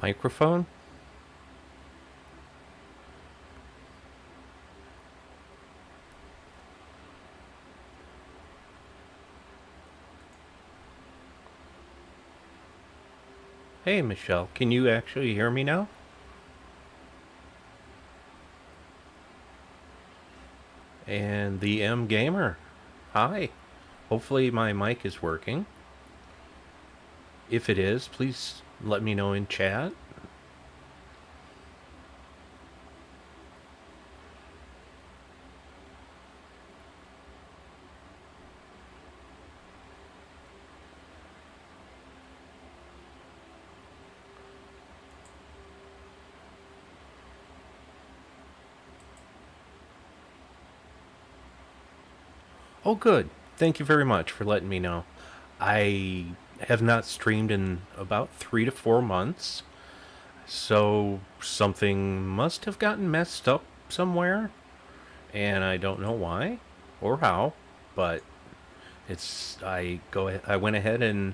Microphone? Hey, Michelle, can you actually hear me now? And the M Gamer. Hi. Hopefully my mic is working. If it is, please let me know in chat. Oh, good. Thank you very much for letting me know. I have not streamed in about 3 to 4 months, so something must have gotten messed up somewhere, and I don't know why or how, but I went ahead and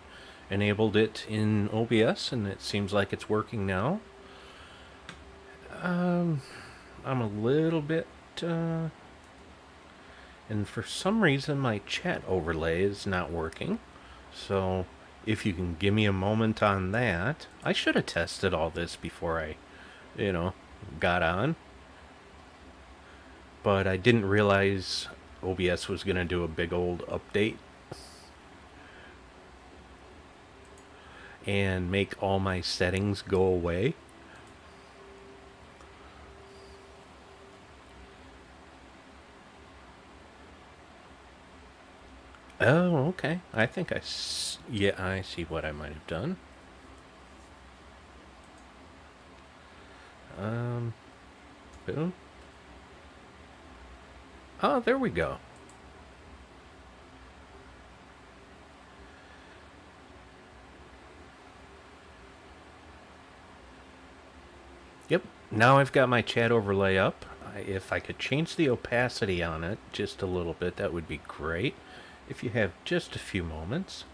enabled it in OBS, and it seems like it's working now. I'm a little bit, uh, and for some reason my chat overlay is not working. So if you can give me a moment on that, I should have tested all this before I, you know, got on. But I didn't realize OBS was going to do a big old update and make all my settings go away. Oh, okay. I think yeah, I see what I might have done. Um, boom. Oh, there we go. Yep. Now I've got my chat overlay up. If I could change the opacity on it just a little bit, that would be great. If you have just a few moments.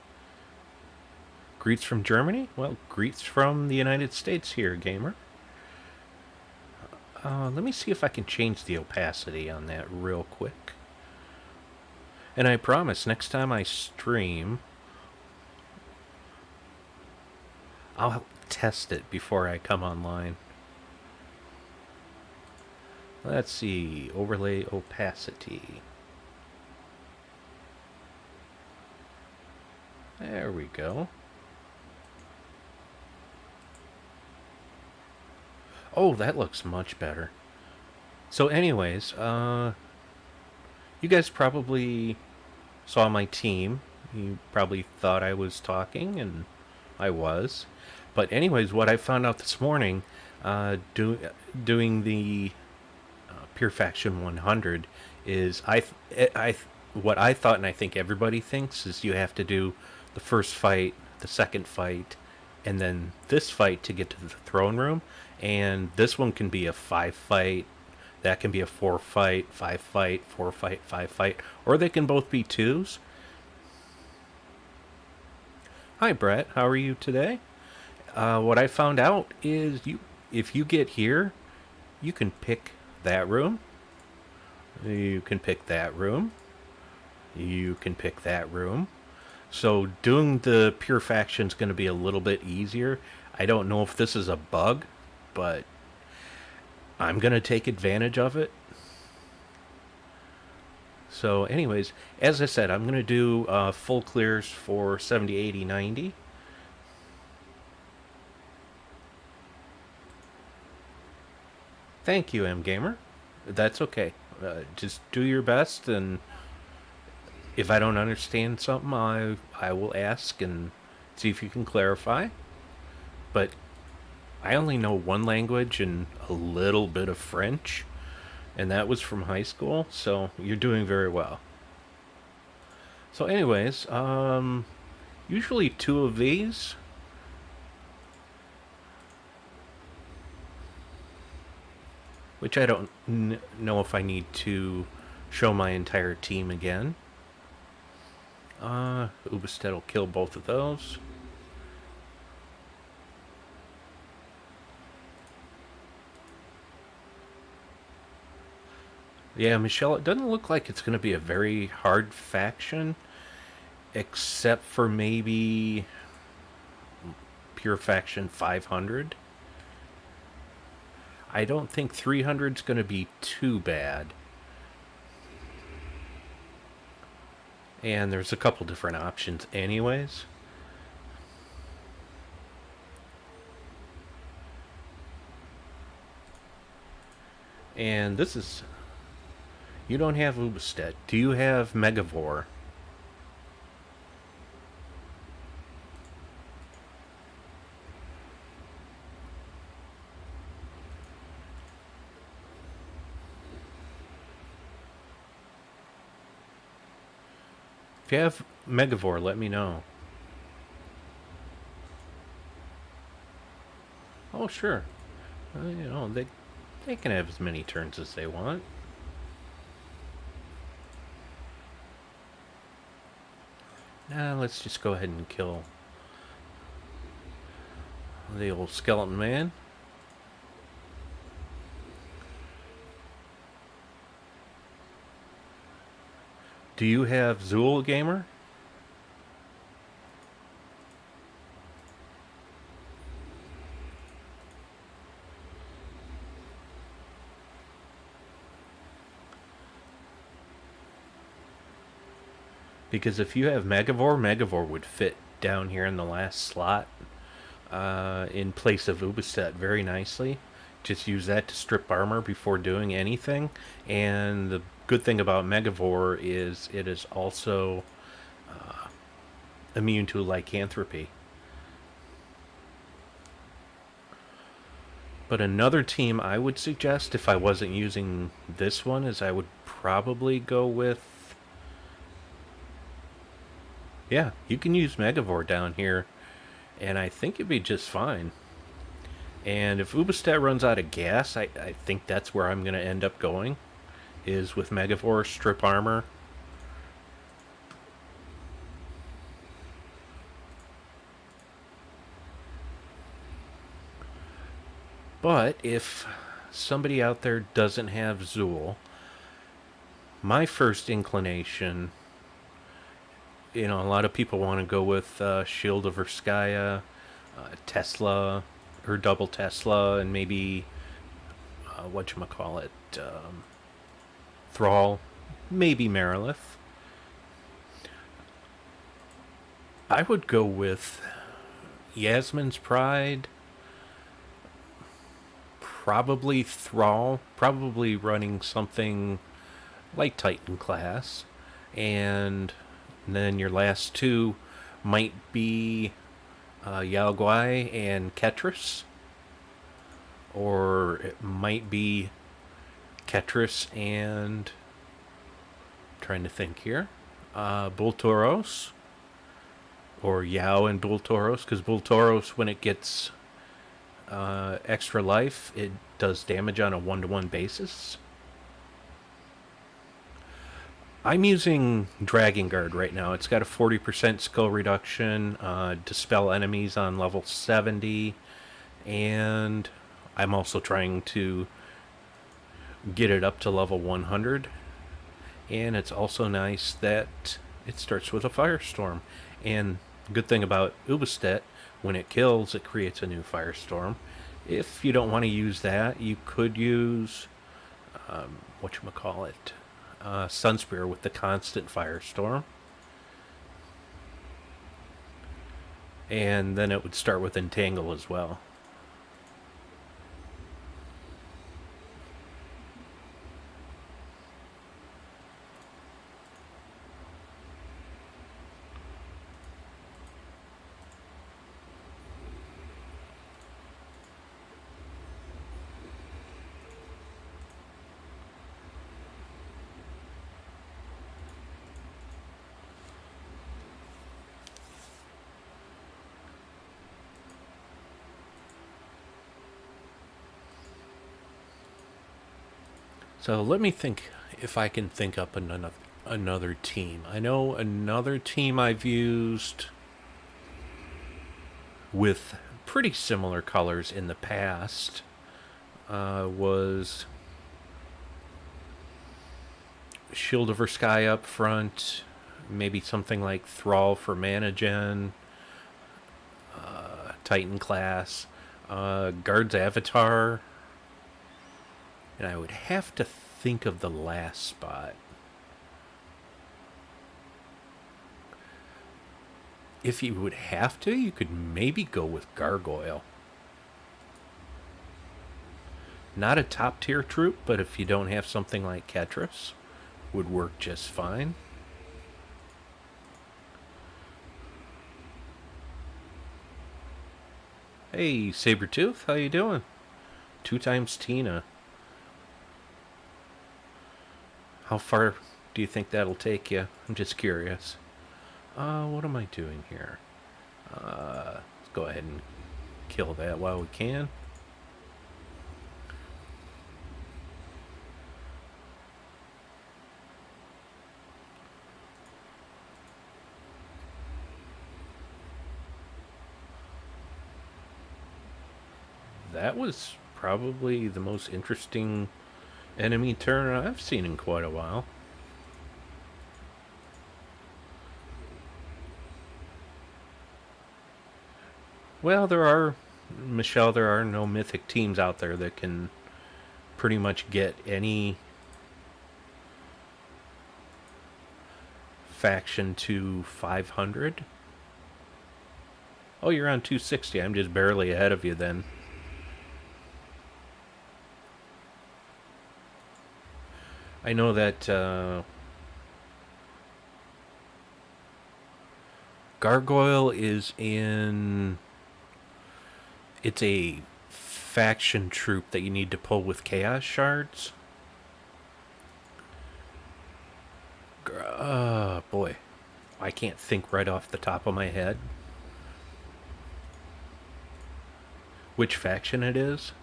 Greets from Germany? Well, greets from the United States here, gamer. Let me see if I can change the opacity on that real quick. And I promise, next time I stream, I'll test it before I come online. Let's see, overlay opacity. There we go. Oh, that looks much better. So anyways, you guys probably saw my team. You probably thought I was talking, and I was. But anyways, what I found out this morning, doing the Pure Faction 100, is what I thought, and I think everybody thinks, is you have to do the first fight, the second fight, and then this fight to get to the throne room. And this one can be a 5 fight, that can be a 4 fight, 5 fight, 4 fight, 5 fight, or they can both be twos. Hi, Brett. How are you today? What I found out is if you get here, you can pick that room. You can pick that room. You can pick that room. So doing the pure faction is going to be a little bit easier. I don't know if this is a bug, but I'm going to take advantage of it. So anyways, as I said, I'm going to do full clears for 70, 80, 90. Thank you, M Gamer. That's okay. Just do your best, and if I don't understand something, I will ask and see if you can clarify. But I only know one language and a little bit of French, and that was from high school, so you're doing very well. So anyways, usually two of these. Which I don't know if I need to show my entire team again. Ubestead will kill both of those. Yeah, Michelle, it doesn't look like it's going to be a very hard faction, except for maybe Pure Faction 500. I don't think 300 is going to be too bad. And there's a couple different options, anyways. And this is. You don't have Ubestedt. Do you have Megavore? If you have Megavore, let me know. Oh, sure. They can have as many turns as they want. Nah, let's just go ahead and kill the old skeleton man. Do you have Zool Gamer? Because if you have Megavore, Megavore would fit down here in the last slot in place of Ubestedt very nicely. Just use that to strip armor before doing anything. And the good thing about Megavore is it is also immune to lycanthropy. But another team I would suggest if I wasn't using this one is I would probably go with. Yeah, you can use Megavore down here, and I think you'd be just fine. And if Ubestedt runs out of gas, I think that's where I'm going to end up going, is with Megavore, strip armor. But if somebody out there doesn't have Zool, my first inclination, a lot of people want to go with Shield of Erskaya, Tesla, or double Tesla, and maybe whatchamacallit, Thrall, maybe Marilith. I would go with Yasmin's Pride, probably Thrall, probably running something like Titan class, and then your last two might be Yao Guai and Ketris, or it might be Ketris and trying to think here, Bultoros, or Yao and Bultoros, because Bultoros, when it gets extra life, it does damage on a 1-to-1 basis. I'm using Dragon Guard right now. It's got a 40% skill reduction, dispel enemies on level 70, and I'm also trying to get it up to level 100. And it's also nice that it starts with a Firestorm. And good thing about Ubestedt, when it kills, it creates a new Firestorm. If you don't want to use that, you could use whatchamacallit, Sunspear with the constant Firestorm. And then it would start with Entangle as well. So let me think if I can think up another team. I know another team I've used with pretty similar colors in the past was Shield over Sky up front. Maybe something like Thrall for mana gen. Titan class. Guard's Avatar. And I would have to think of the last spot. If you would have to, you could maybe go with Gargoyle. Not a top tier troop, but if you don't have something like Ketris, would work just fine. Hey, Sabretooth, how you doing? 2 times Tina. How far do you think that'll take you? I'm just curious. What am I doing here? Let's go ahead and kill that while we can. That was probably the most interesting enemy turn I've seen in quite a while. Well, Michelle, there are no mythic teams out there that can pretty much get any faction to 500. Oh, you're on 260. I'm just barely ahead of you then. I know that Gargoyle is in... It's a faction troop that you need to pull with Chaos Shards. Boy. I can't think right off the top of my head which faction it is.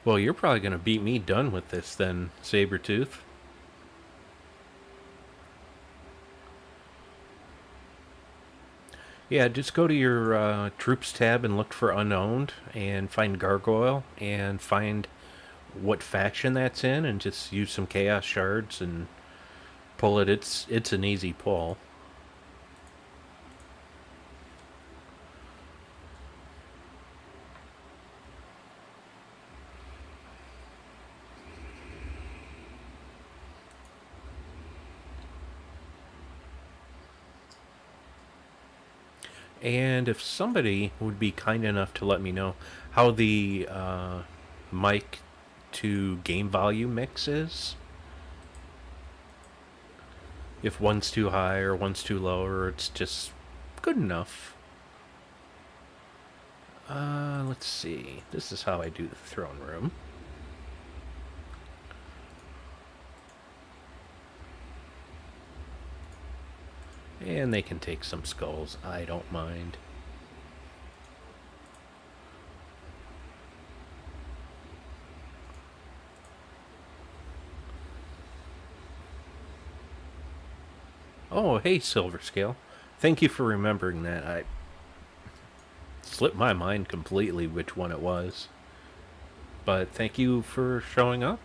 Well, you're probably going to beat me done with this then, Sabretooth. Yeah, just go to your troops tab and look for unowned and find Gargoyle and find what faction that's in and just use some Chaos Shards and pull it. It's an easy pull. And if somebody would be kind enough to let me know how the mic to game volume mix is. If one's too high or one's too low, or it's just good enough. Let's see. This is how I do the throne room. And they can take some skulls. I don't mind. Oh, hey, Silver Scale. Thank you for remembering that. I slipped my mind completely which one it was. But thank you for showing up.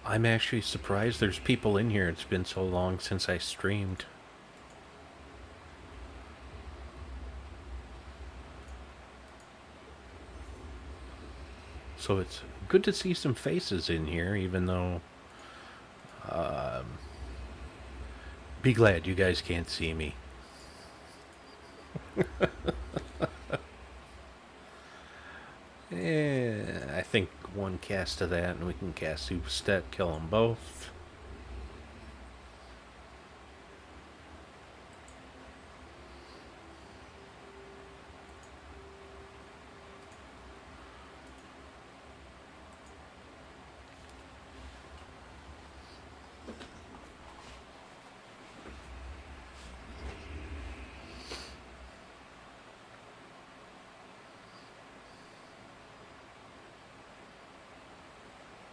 I'm actually surprised there's people in here. It's been so long since I streamed. So it's good to see some faces in here, even though... be glad you guys can't see me. Yeah, I think one cast of that and we can cast Superstet, kill them both.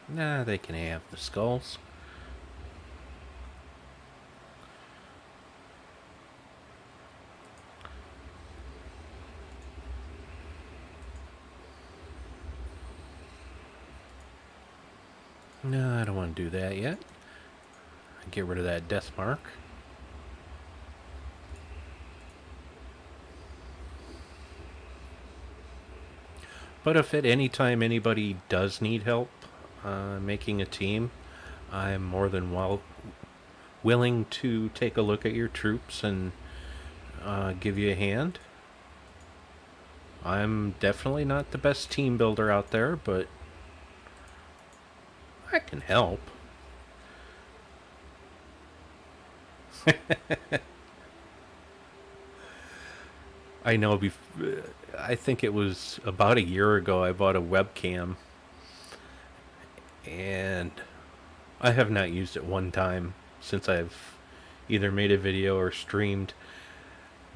Nah, they can have the skulls. No, I don't want to do that yet. Get rid of that death mark. But if at any time anybody does need help making a team, I'm more than willing to take a look at your troops and give you a hand. I'm definitely not the best team builder out there, but I can help. I know. I think it was about a year ago I bought a webcam, and I have not used it one time since I've either made a video or streamed.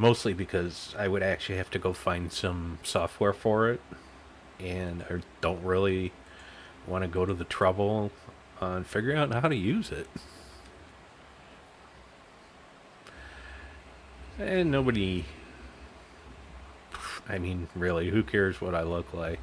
Mostly because I would actually have to go find some software for it, and I don't really want to go to the trouble on figuring out how to use it. And nobody, I mean, really, who cares what I look like?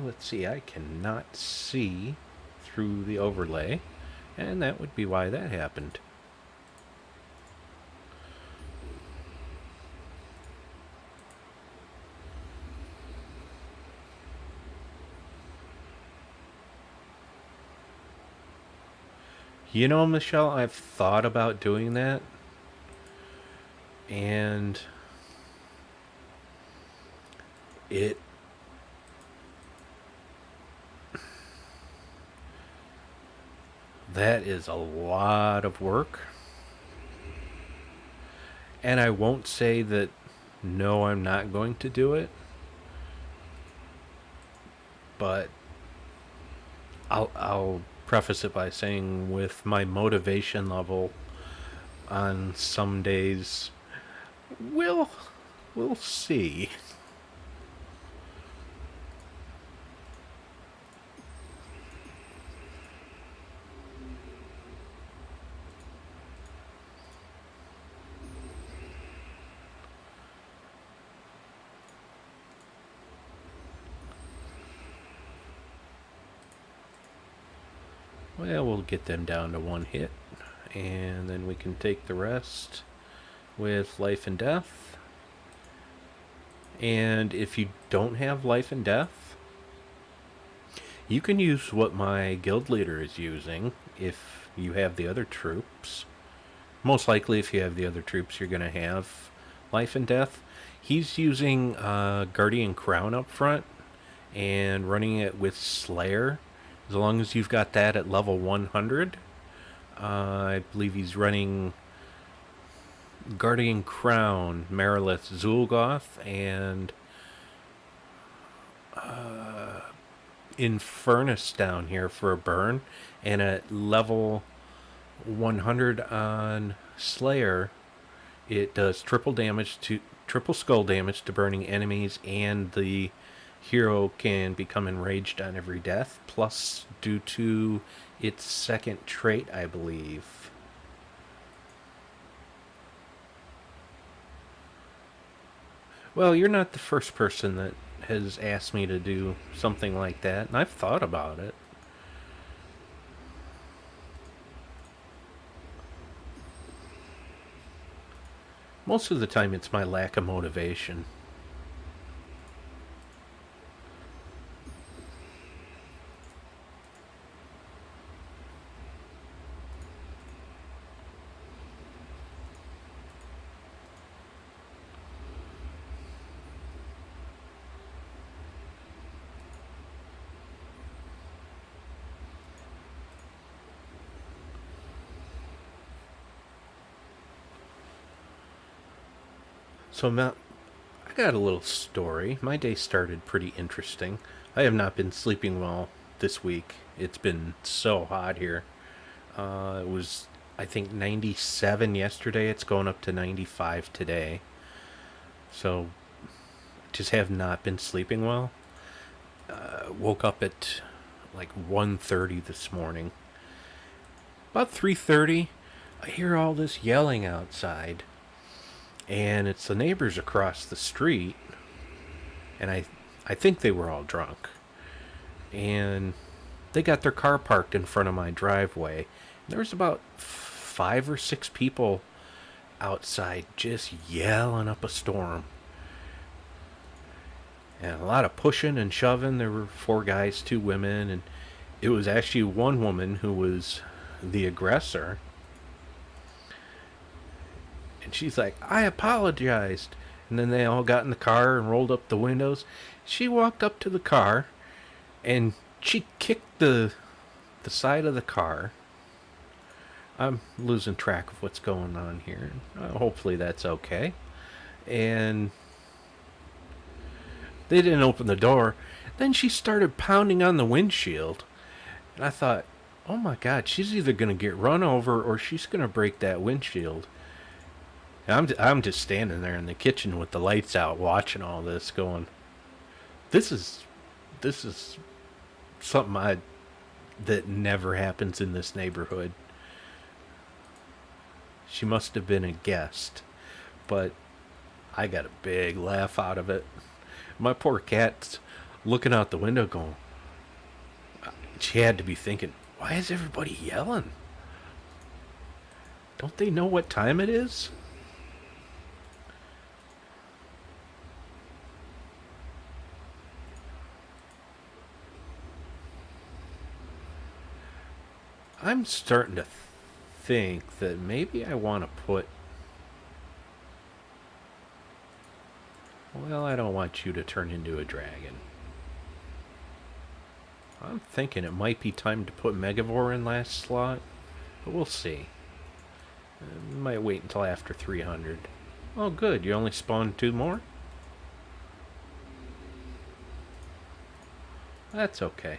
Let's see, I cannot see through the overlay, and that would be why that happened. You know, Michelle, I've thought about doing that, and it that is a lot of work. And I won't say that no, I'm not going to do it, but I'll preface it by saying with my motivation level on some days, we'll see. Well, we'll get them down to one hit, and then we can take the rest with life and death. And if you don't have life and death, you can use what my guild leader is using if you have the other troops. Most likely, if you have the other troops, you're going to have life and death. He's using Guardian Crown up front and running it with Slayer. As long as you've got that at level 100, I believe he's running Guardian Crown, Marilith Zulgoth, and Infernus down here for a burn. And at level 100 on Slayer, it does triple skull damage to burning enemies, and the hero can become enraged on every death, plus due to its second trait, I believe. Well, you're not the first person that has asked me to do something like that, and I've thought about it. Most of the time, it's my lack of motivation. So, Matt, I got a little story. My day started pretty interesting. I have not been sleeping well this week. It's been so hot here. It was, I think, 97 yesterday. It's going up to 95 today. So, just have not been sleeping well. Woke up at like 1:30 this morning. About 3:30, I hear all this yelling outside, and it's the neighbors across the street, and I think they were all drunk. And they got their car parked in front of my driveway. There was about 5 or 6 people outside just yelling up a storm. And a lot of pushing and shoving. There were 4 guys, 2 women, and it was actually one woman who was the aggressor. And she's like, I apologized. And then they all got in the car and rolled up the windows. She walked up to the car and she kicked the side of the car. I'm losing track of what's going on here. Hopefully that's okay. And they didn't open the door. Then she started pounding on the windshield. And I thought, oh my God, she's either going to get run over or she's going to break that windshield. And I'm just standing there in the kitchen with the lights out watching all this going, this is something that never happens in this neighborhood. She must have been a guest, but I got a big laugh out of it. My poor cat's looking out the window going, she had to be thinking, why is everybody yelling? Don't they know what time it is? I'm starting to think that maybe I want to put. Well, I don't want you to turn into a dragon. I'm thinking it might be time to put Megavore in last slot, but we'll see. Might wait until after 300. Oh, good. You only spawned 2 more? That's okay.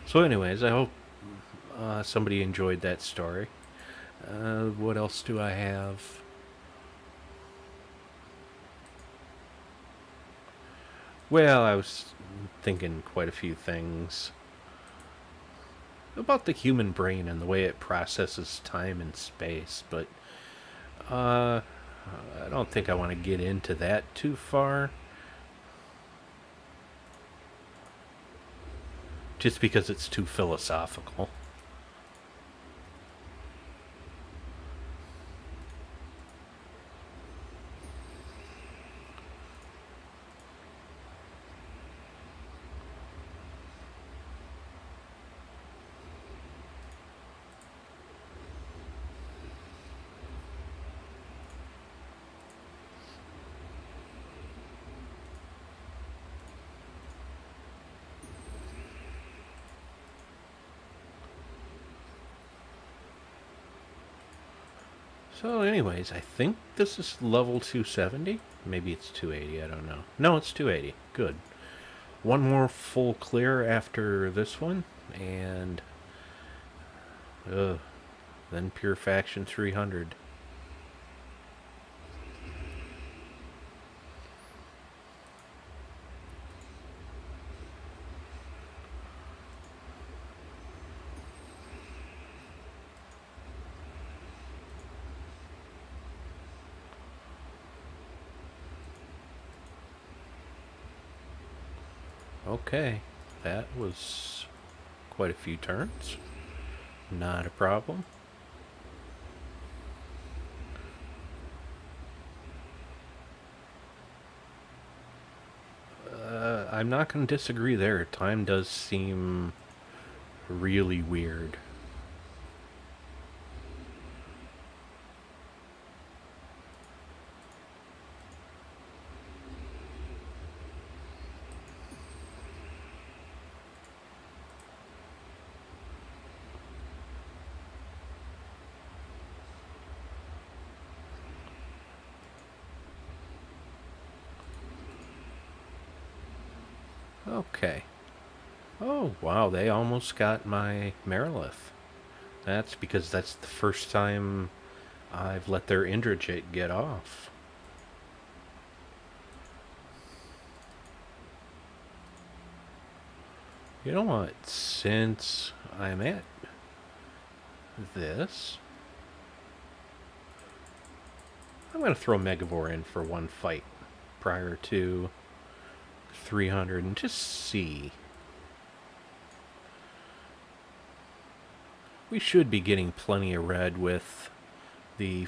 So, anyways, I hope somebody enjoyed that story. What else do I have? Well, I was thinking quite a few things about the human brain and the way it processes time and space, but I don't think I want to get into that too far. Just because it's too philosophical. So, anyways, I think this is level 270. Maybe it's 280, I don't know. No, it's 280. Good. One more full clear after this one, and then Pure Faction 300. Okay, that was quite a few turns. Not a problem. I'm not going to disagree there. Time does seem really weird. Okay. Oh, wow, they almost got my Marilith. That's because that's the first time I've let their Indrajit get off. You know what? Since I'm at this, I'm going to throw Megavore in for one fight prior to 300 and just see. We should be getting plenty of red with the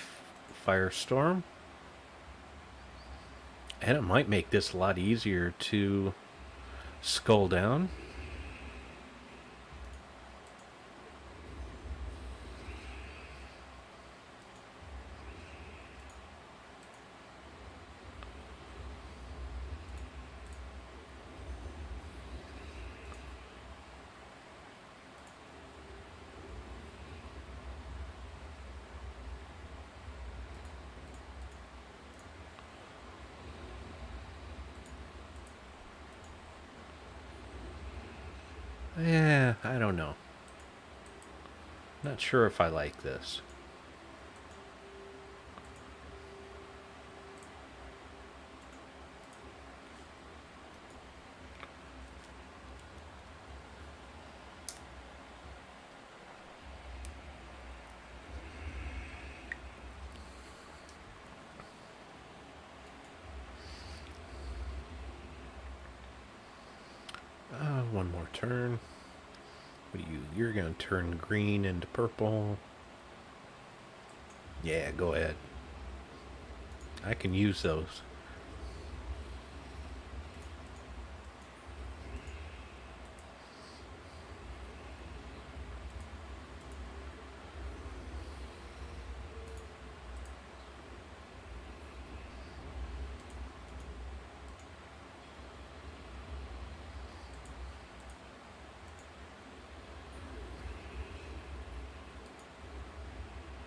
Firestorm. And it might make this a lot easier to skull down. I don't know. Not sure if I like this. One more turn. What are you? You're going to turn green into purple. Yeah, go ahead. I can use those.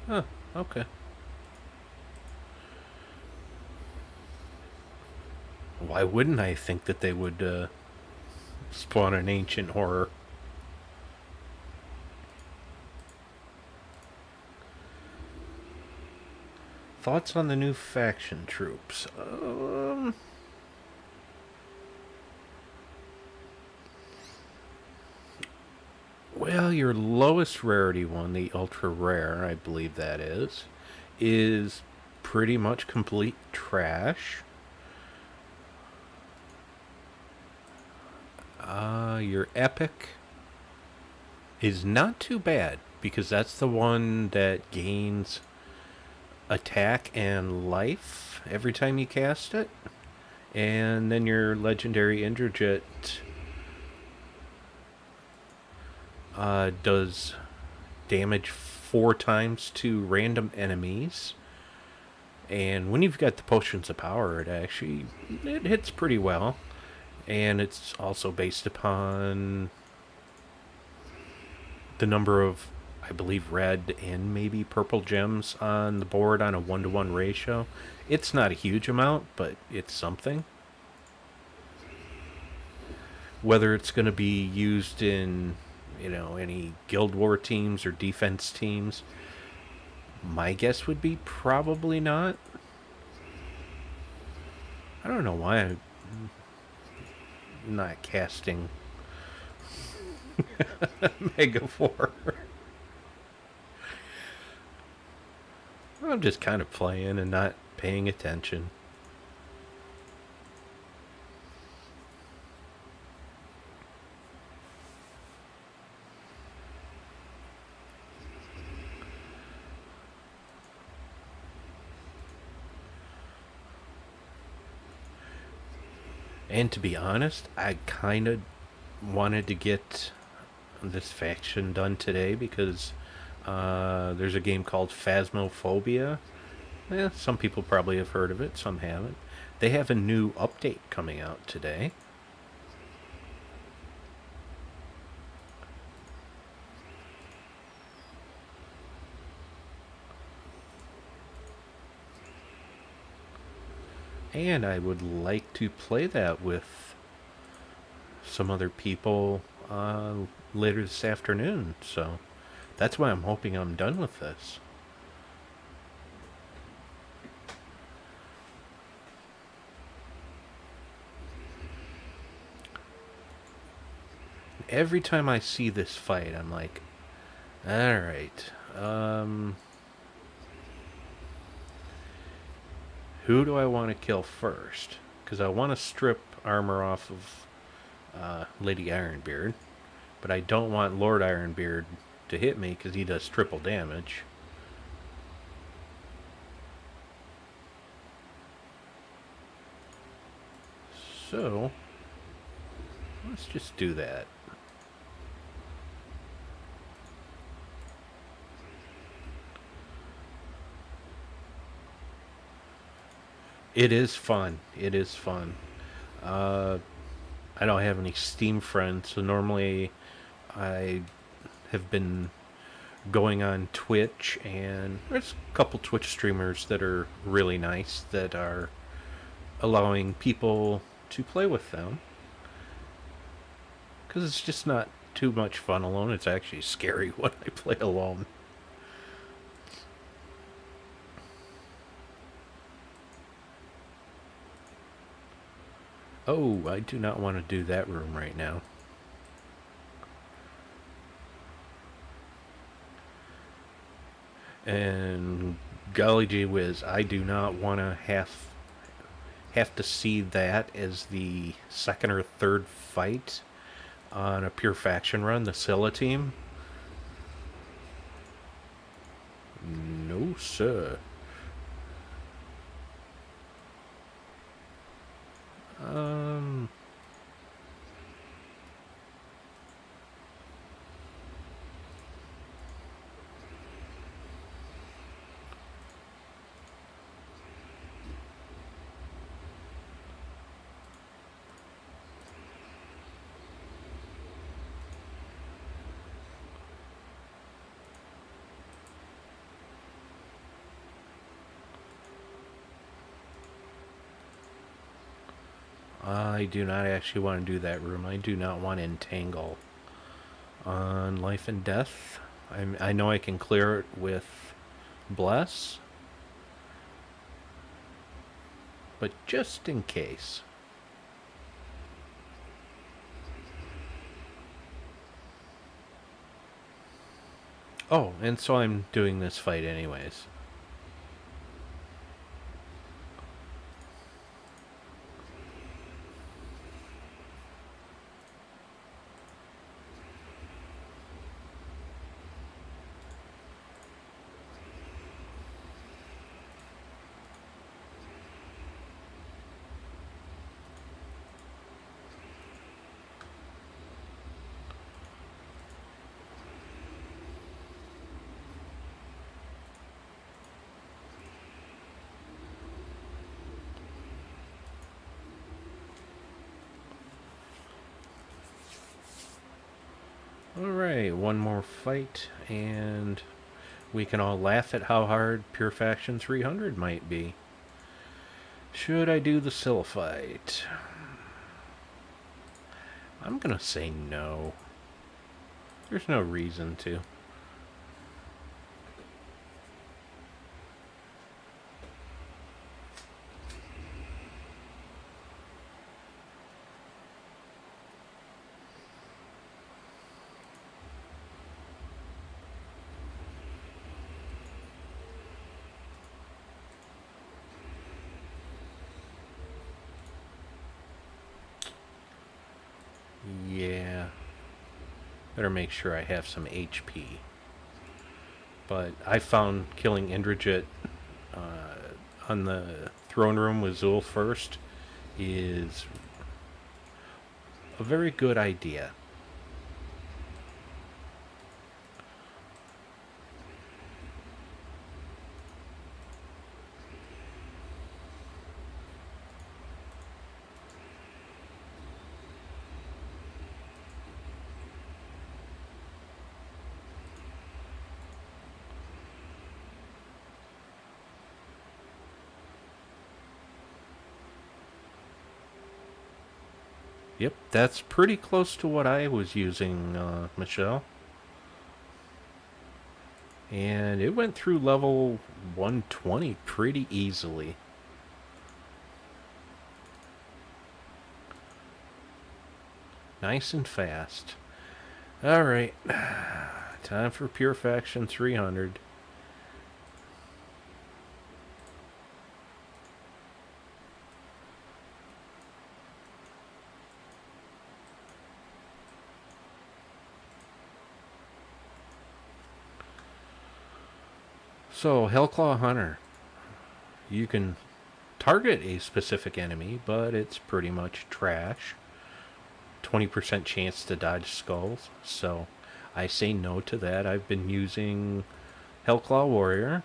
Huh, okay. Why wouldn't I think that they would spawn an ancient horror? Thoughts on the new faction troops? Well, your lowest rarity one, the ultra rare, I believe that is pretty much complete trash. Your epic is not too bad because that's the one that gains attack and life every time you cast it. And then your legendary Indrajit does damage 4 times to random enemies. And when you've got the potions of power, it hits pretty well. And it's also based upon the number of, I believe, red and maybe purple gems on the board on a 1-to-1 ratio. It's not a huge amount, but it's something. Whether it's going to be used in, any Guild War teams or defense teams, my guess would be probably not. I don't know why I'm not casting Megavore. I'm just kind of playing and not paying attention. And to be honest, I kind of wanted to get this faction done today because there's a game called Phasmophobia. Some people probably have heard of it, some haven't. They have a new update coming out today. And I would like to play that with some other people later this afternoon, so that's why I'm hoping I'm done with this. Every time I see this fight, I'm like, alright, who do I want to kill first? Because I want to strip armor off of Lady Ironbeard, but I don't want Lord Ironbeard to hit me because he does triple damage. So, let's just do that. It is fun. It is fun. Uh, I don't have any Steam friends, so normally I have been going on Twitch, and there's a couple Twitch streamers that are really nice that are allowing people to play with them. Because it's just not too much fun alone. It's actually scary when I play alone. Oh, I do not want to do that room right now. And golly gee whiz, I do not want to have to see that as the second or third fight on a pure faction run, the Scylla team. No, sir. Um, I do not actually want to do that room. I do not want to entangle on life and death. I know I can clear it with bless, but just in case. Oh, and so I'm doing this fight anyways. Alright, one more fight, and we can all laugh at how hard Pure Faction 300 might be. Should I do the Scylla fight? I'm gonna say no. There's no reason to. Yeah. Better make sure I have some HP. But I found killing Indrajit on the throne room with Zul first is a very good idea. Yep, that's pretty close to what I was using, Michelle. And it went through level 120 pretty easily. Nice and fast. Alright, time for Pure Faction 300. So, Hellclaw Hunter. You can target a specific enemy, but it's pretty much trash. 20% chance to dodge skulls, so I say no to that. I've been using Hellclaw Warrior.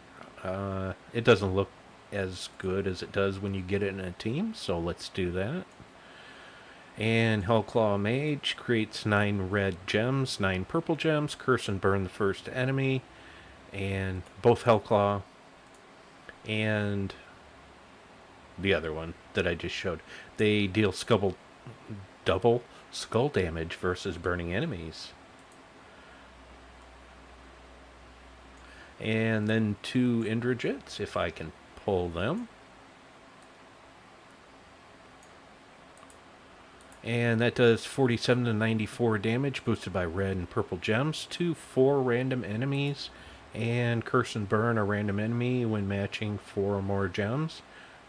It doesn't look as good as it does when you get it in a team, so let's do that. And Hellclaw Mage creates 9 red gems, 9 purple gems, curse and burn the first enemy, and both Hellclaw and the other one that I just showed, they deal double skull damage versus burning enemies. And then 2 Indrajits, if I can pull them. And that does 47 to 94 damage, boosted by red and purple gems, to 4 random enemies, and curse and burn a random enemy when matching 4 or more gems.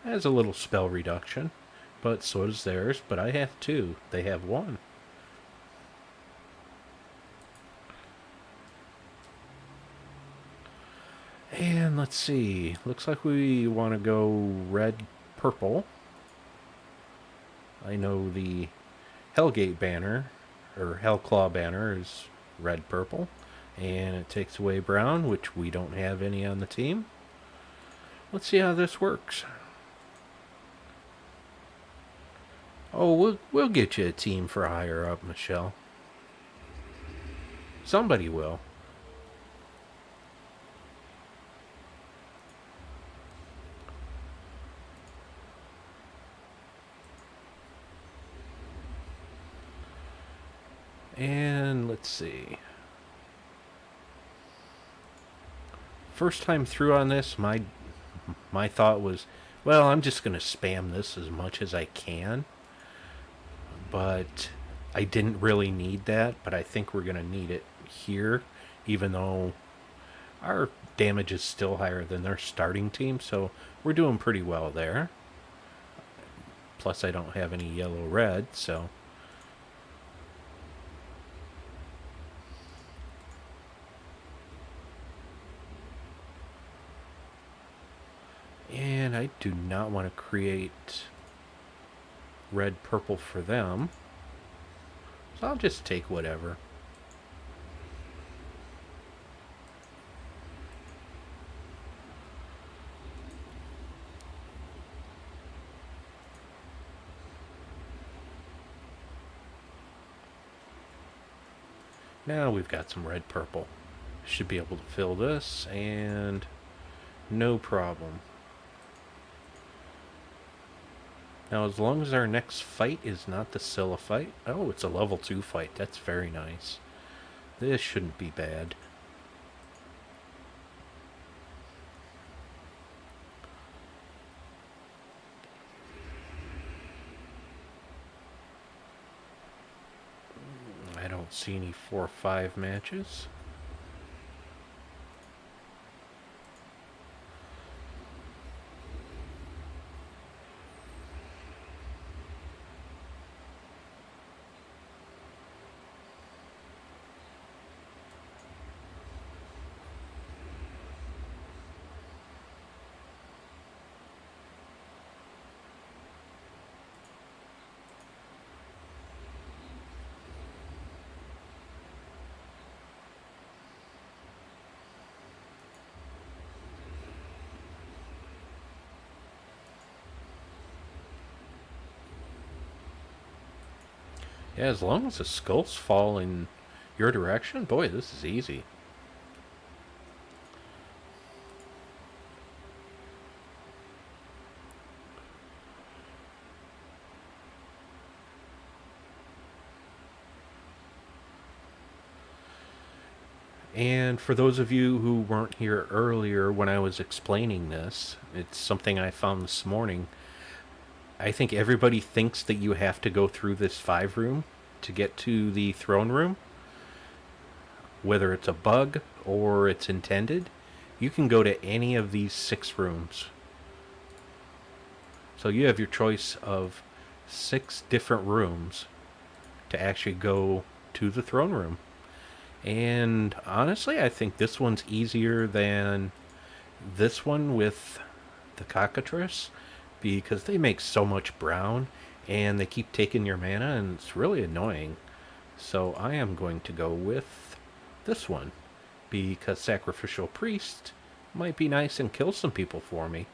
Has a little spell reduction, but so does theirs, but I have 2. They have 1. And let's see. Looks like we want to go red-purple. I know the Hellgate banner, or Hellclaw banner, is red-purple. And it takes away brown, which we don't have any on the team. Let's see how this works. Oh, we'll get you a team for higher up, Michelle. Somebody will. And let's see. First time through on this, my thought was, well, I'm just going to spam this as much as I can. But I didn't really need that, but I think we're going to need it here, even though our damage is still higher than their starting team, so we're doing pretty well there. Plus, I don't have any yellow-red, so... And I do not want to create red-purple for them, so I'll just take whatever. Now we've got some red-purple. Should be able to fill this, and no problem. Now, as long as our next fight is not the Scylla fight... Oh, it's a level 2 fight. That's very nice. This shouldn't be bad. I don't see any 4-5 matches. Yeah, as long as the skulls fall in your direction, boy, this is easy. And for those of you who weren't here earlier when I was explaining this, it's something I found this morning. I think everybody thinks that you have to go through this 5 room to get to the throne room. Whether it's a bug or it's intended, you can go to any of these 6 rooms. So you have your choice of 6 different rooms to actually go to the throne room. And honestly, I think this one's easier than this one with the cockatrice because they make so much brown and they keep taking your mana and it's really annoying. So I am going to go with this one because Sacrificial Priest might be nice and kill some people for me.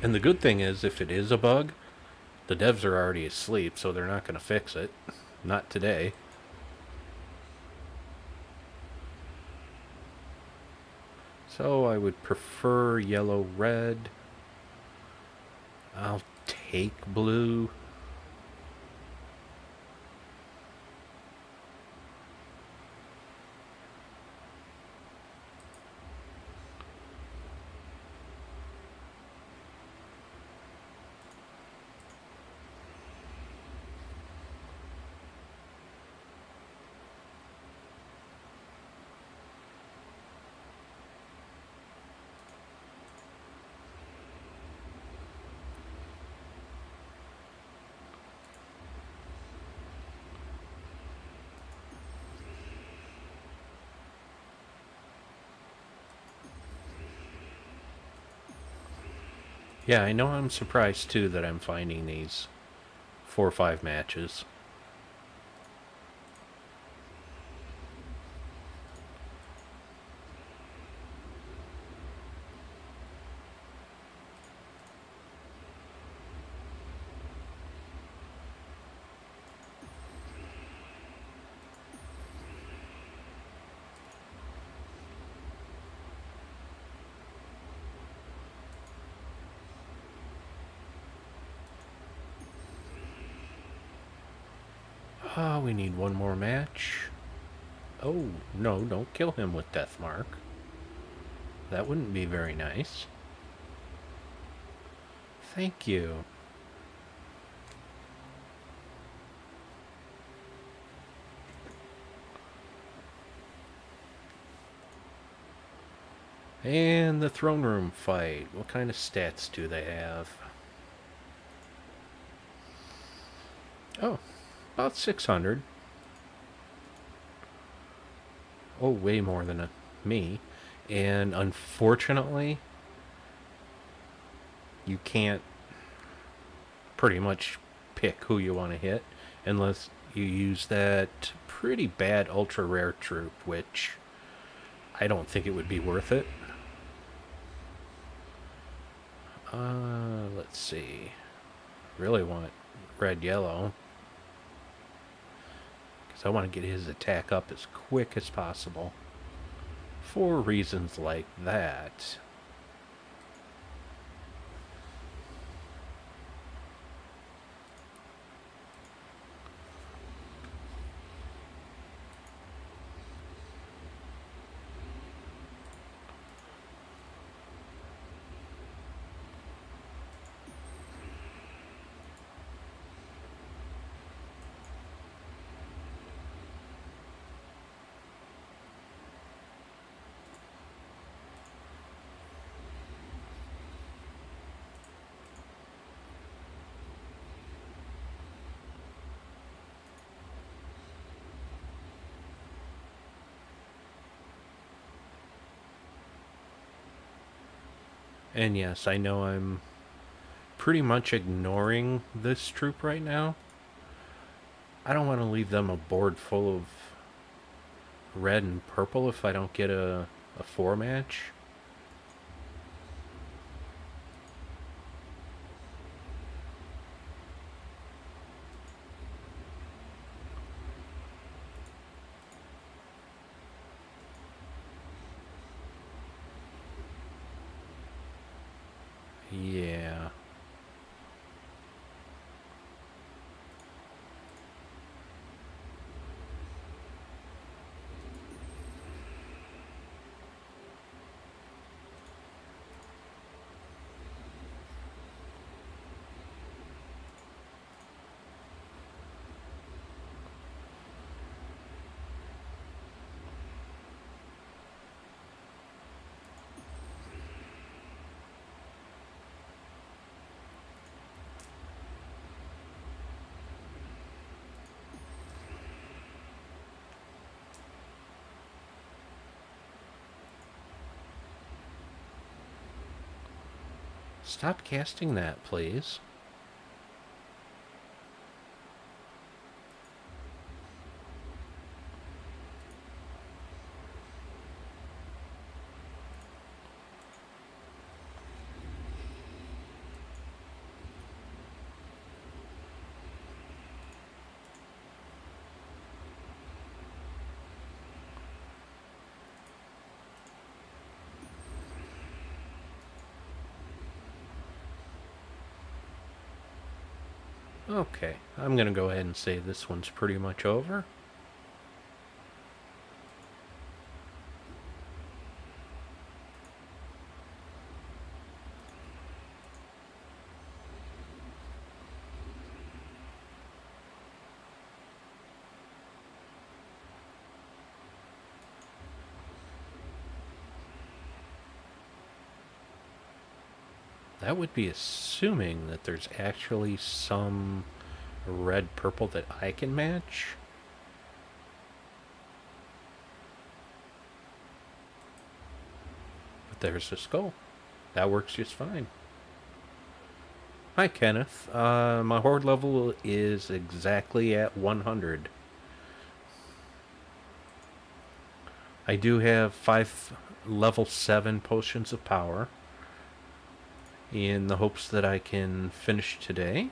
And the good thing is, if it is a bug, the devs are already asleep, so they're not going to fix it. Not today. So I would prefer yellow-red. I'll take blue. Yeah, I know I'm surprised too that I'm finding these 4 or 5 matches. Ah, we need one more match. Oh, no, don't kill him with Deathmark. That wouldn't be very nice. Thank you. And the throne room fight. What kind of stats do they have? Oh, about 600. Oh, way more than me. And unfortunately, you can't pretty much pick who you want to hit unless you use that pretty bad ultra rare troop, which I don't think it would be worth it. Let's see. Really want red yellow because I want to get his attack up as quick as possible for reasons like that. And yes, I know I'm pretty much ignoring this troop right now. I don't want to leave them a board full of red and purple if I don't get a 4 match. Yeah. Stop casting that, please. Okay, I'm gonna go ahead and say this one's pretty much over. That would be assuming that there's actually some red purple that I can match. But there's a skull. That works just fine. Hi, Kenneth. My horde level is exactly at 100. I do have 5 level 7 potions of power in the hopes that I can finish today.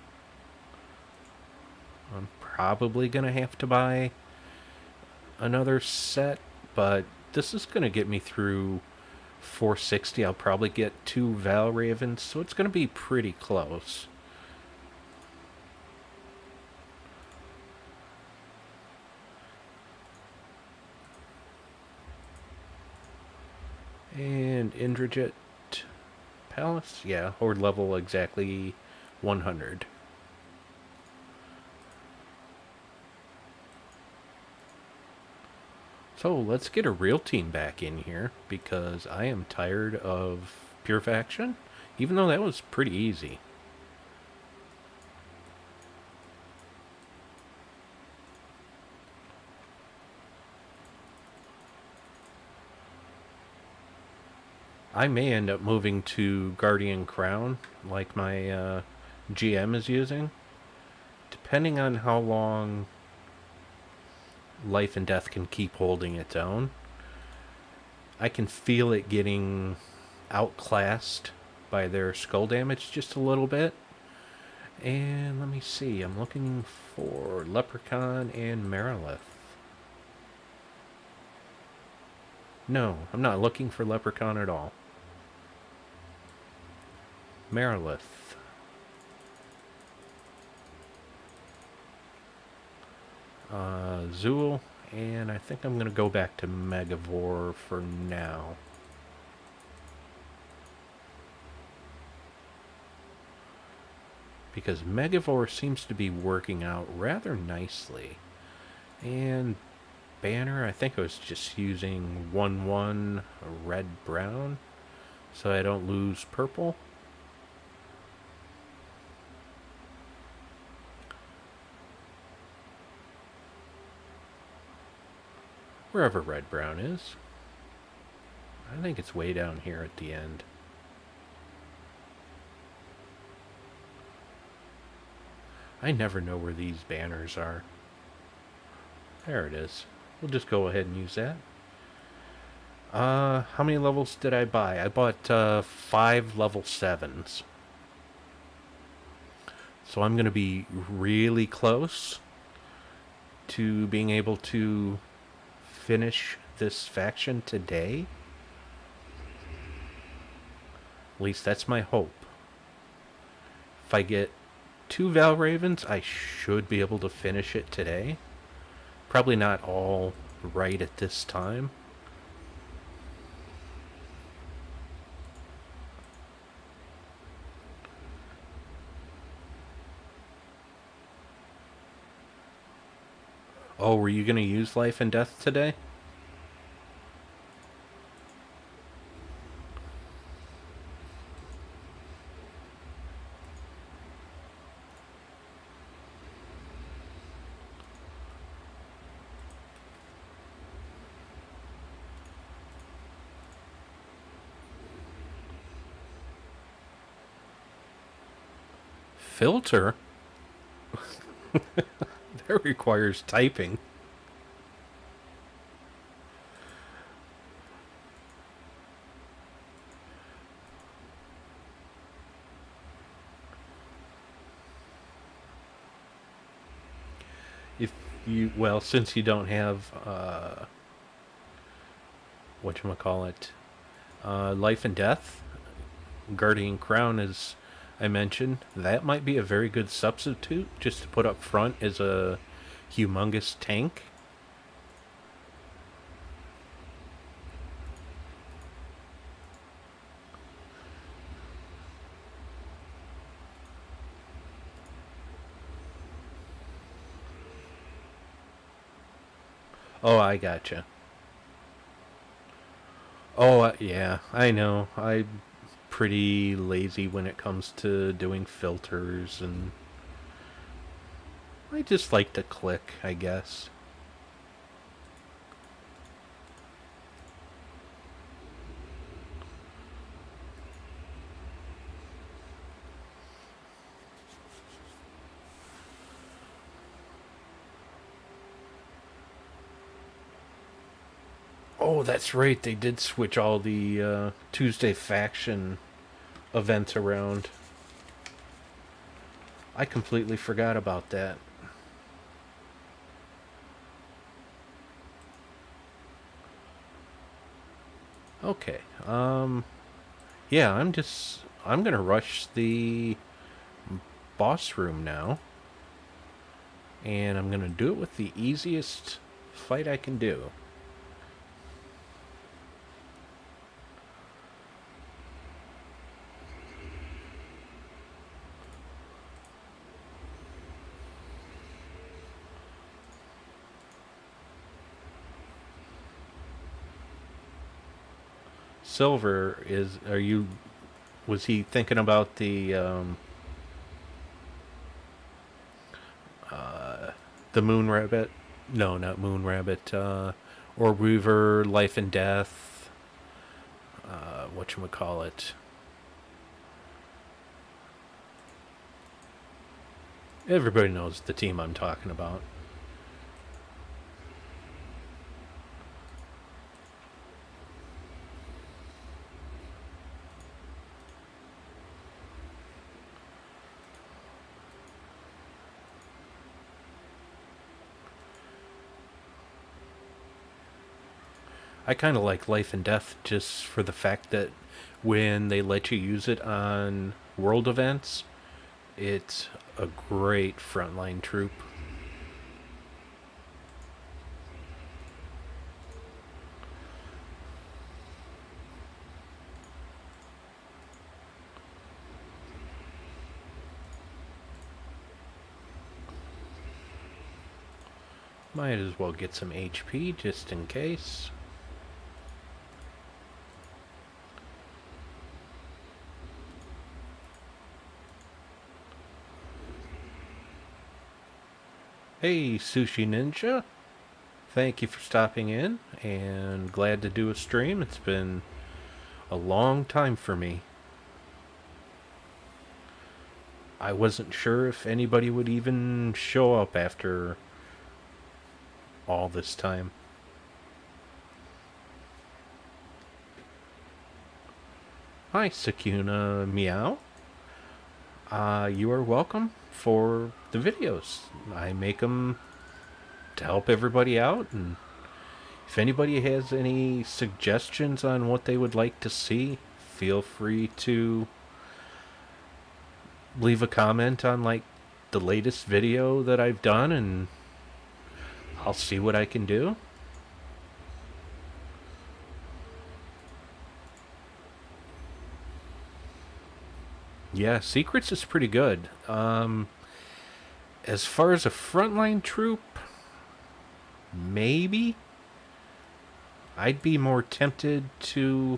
I'm probably going to have to buy another set, but this is going to get me through 460. I'll probably get 2 Val Ravens, so it's going to be pretty close. And Indrajit Palace, yeah, horde level exactly 100. So let's get a real team back in here because I am tired of pure faction, even though that was pretty easy. I may end up moving to Guardian Crown, like my GM is using, depending on how long Life and Death can keep holding its own. I can feel it getting outclassed by their skull damage just a little bit. And let me see, I'm looking for Leprechaun and Marilith. No, I'm not looking for Leprechaun at all. Marilith. Zool, and I think I'm going to go back to Megavore for now. Because Megavore seems to be working out rather nicely. And Banner, I think I was just using 1-1 red-brown so I don't lose purple. Wherever red-brown is. I think it's way down here at the end. I never know where these banners are. There it is. We'll just go ahead and use that. How many levels did I buy? I bought 5 level 7s. So I'm going to be really close to being able to finish this faction today. At least that's my hope. If I get 2 Val Ravens, I should be able to finish it today. Probably not all right at this time. Oh, were you going to use Life and Death today? Filter? That requires typing. If you, well, since you don't have, whatchamacallit, life and death, Guardian Crown, as I mentioned, that might be a very good substitute just to put up front as a humongous tank. Oh, I gotcha. Oh, yeah, I know. I'm pretty lazy when it comes to doing filters, and I just like to click, I guess. Oh, that's right. They did switch all the Tuesday faction events around. I completely forgot about that. Okay. Yeah, I'm gonna rush the boss room now, and I'm gonna do it with the easiest fight I can do. Silver is. Are you? Was he thinking about the Moon Rabbit? No, not Moon Rabbit. Or Weaver, Life and Death. Whatchamacallit. Everybody knows the team I'm talking about. I kind of like Life and Death just for the fact that when they let you use it on world events, it's a great frontline troop. Might as well get some HP just in case. Hey, Sushi Ninja. Thank you for stopping in, and glad to do a stream. It's been a long time for me. I wasn't sure if anybody would even show up after all this time. Hi, Sakuna Meow. You are welcome for the videos. I make them to help everybody out, and if anybody has any suggestions on what they would like to see, feel free to leave a comment on like the latest video that I've done, and I'll see what I can do. Yeah, Secrets is pretty good. As far as a frontline troop, maybe I'd be more tempted to,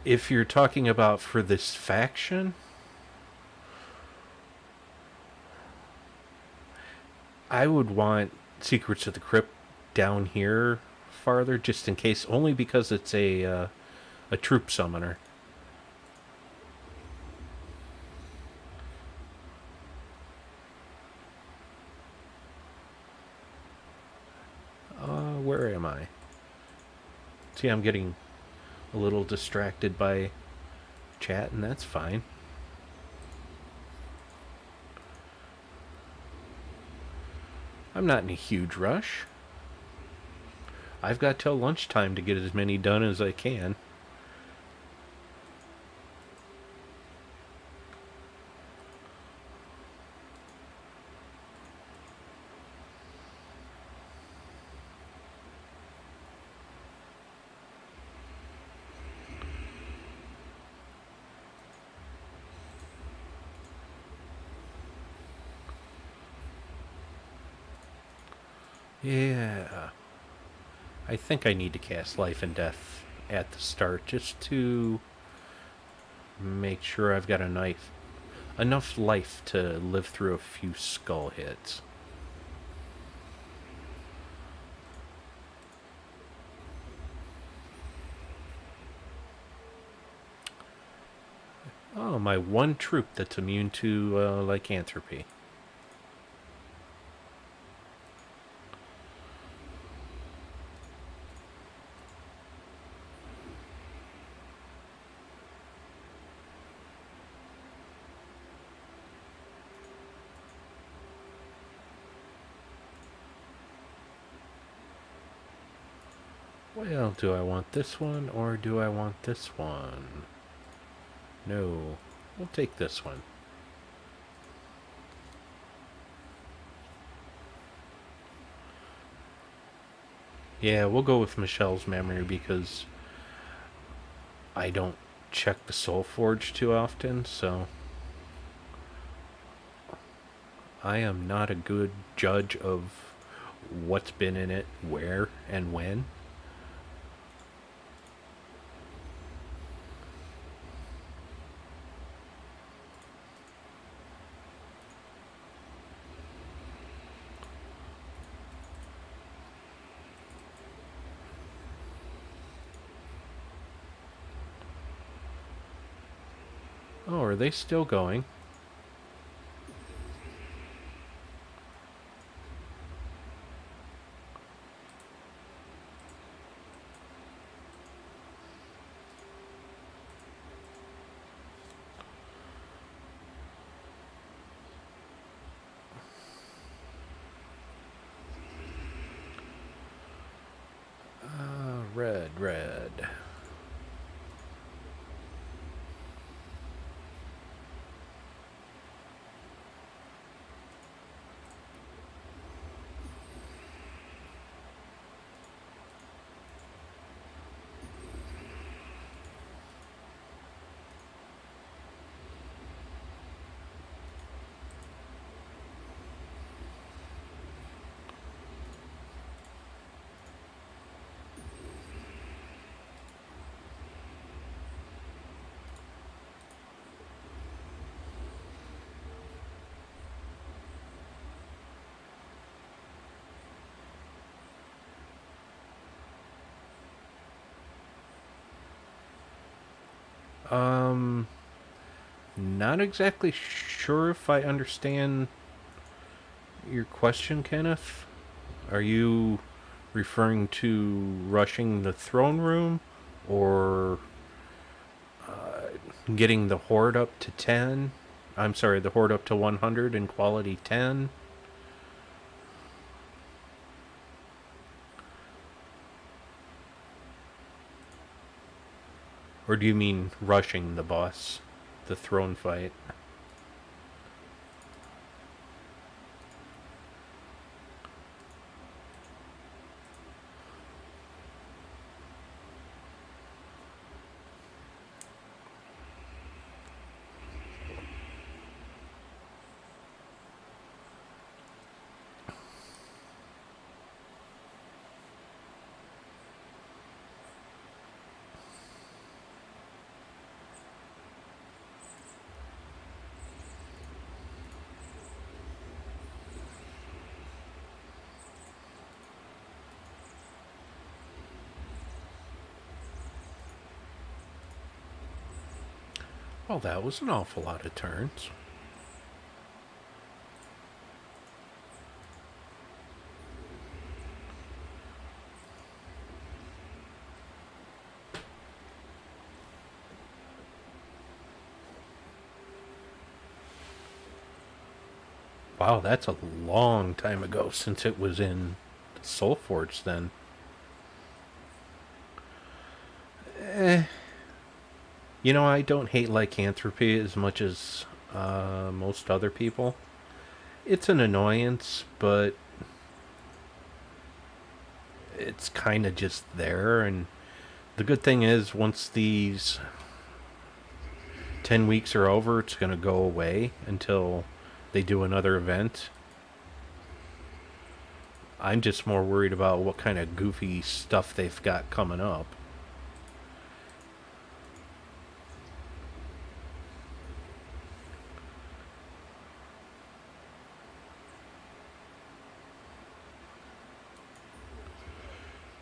if you're talking about for this faction, I would want Secrets of the Crypt down here farther, just in case, only because it's a troop summoner. where am I? See, I'm getting a little distracted by chat, and that's fine. I'm not in a huge rush. I've got till lunchtime to get as many done as I can. Yeah. I think I need to cast Life and Death at the start just to make sure I've got enough life to live through a few skull hits. Oh, my one troop that's immune to lycanthropy. Well, do I want this one or do I want this one? No, we'll take this one. Yeah, we'll go with Michelle's memory because I don't check the Soul Forge too often, so I am not a good judge of what's been in it, where, and when. Oh, are they still going? Red. Not exactly sure if I understand your question, Kenneth. Are you referring to rushing the throne room or getting the horde up to 10? I'm sorry, the horde up to 100 in quality 10? Or do you mean rushing the boss, the throne fight? Well, that was an awful lot of turns. Wow, that's a long time ago since it was in Soulforge then. Eh, I don't hate lycanthropy as much as most other people. It's an annoyance, but it's kind of just there. And the good thing is, once these 10 weeks are over, it's going to go away until they do another event. I'm just more worried about what kind of goofy stuff they've got coming up.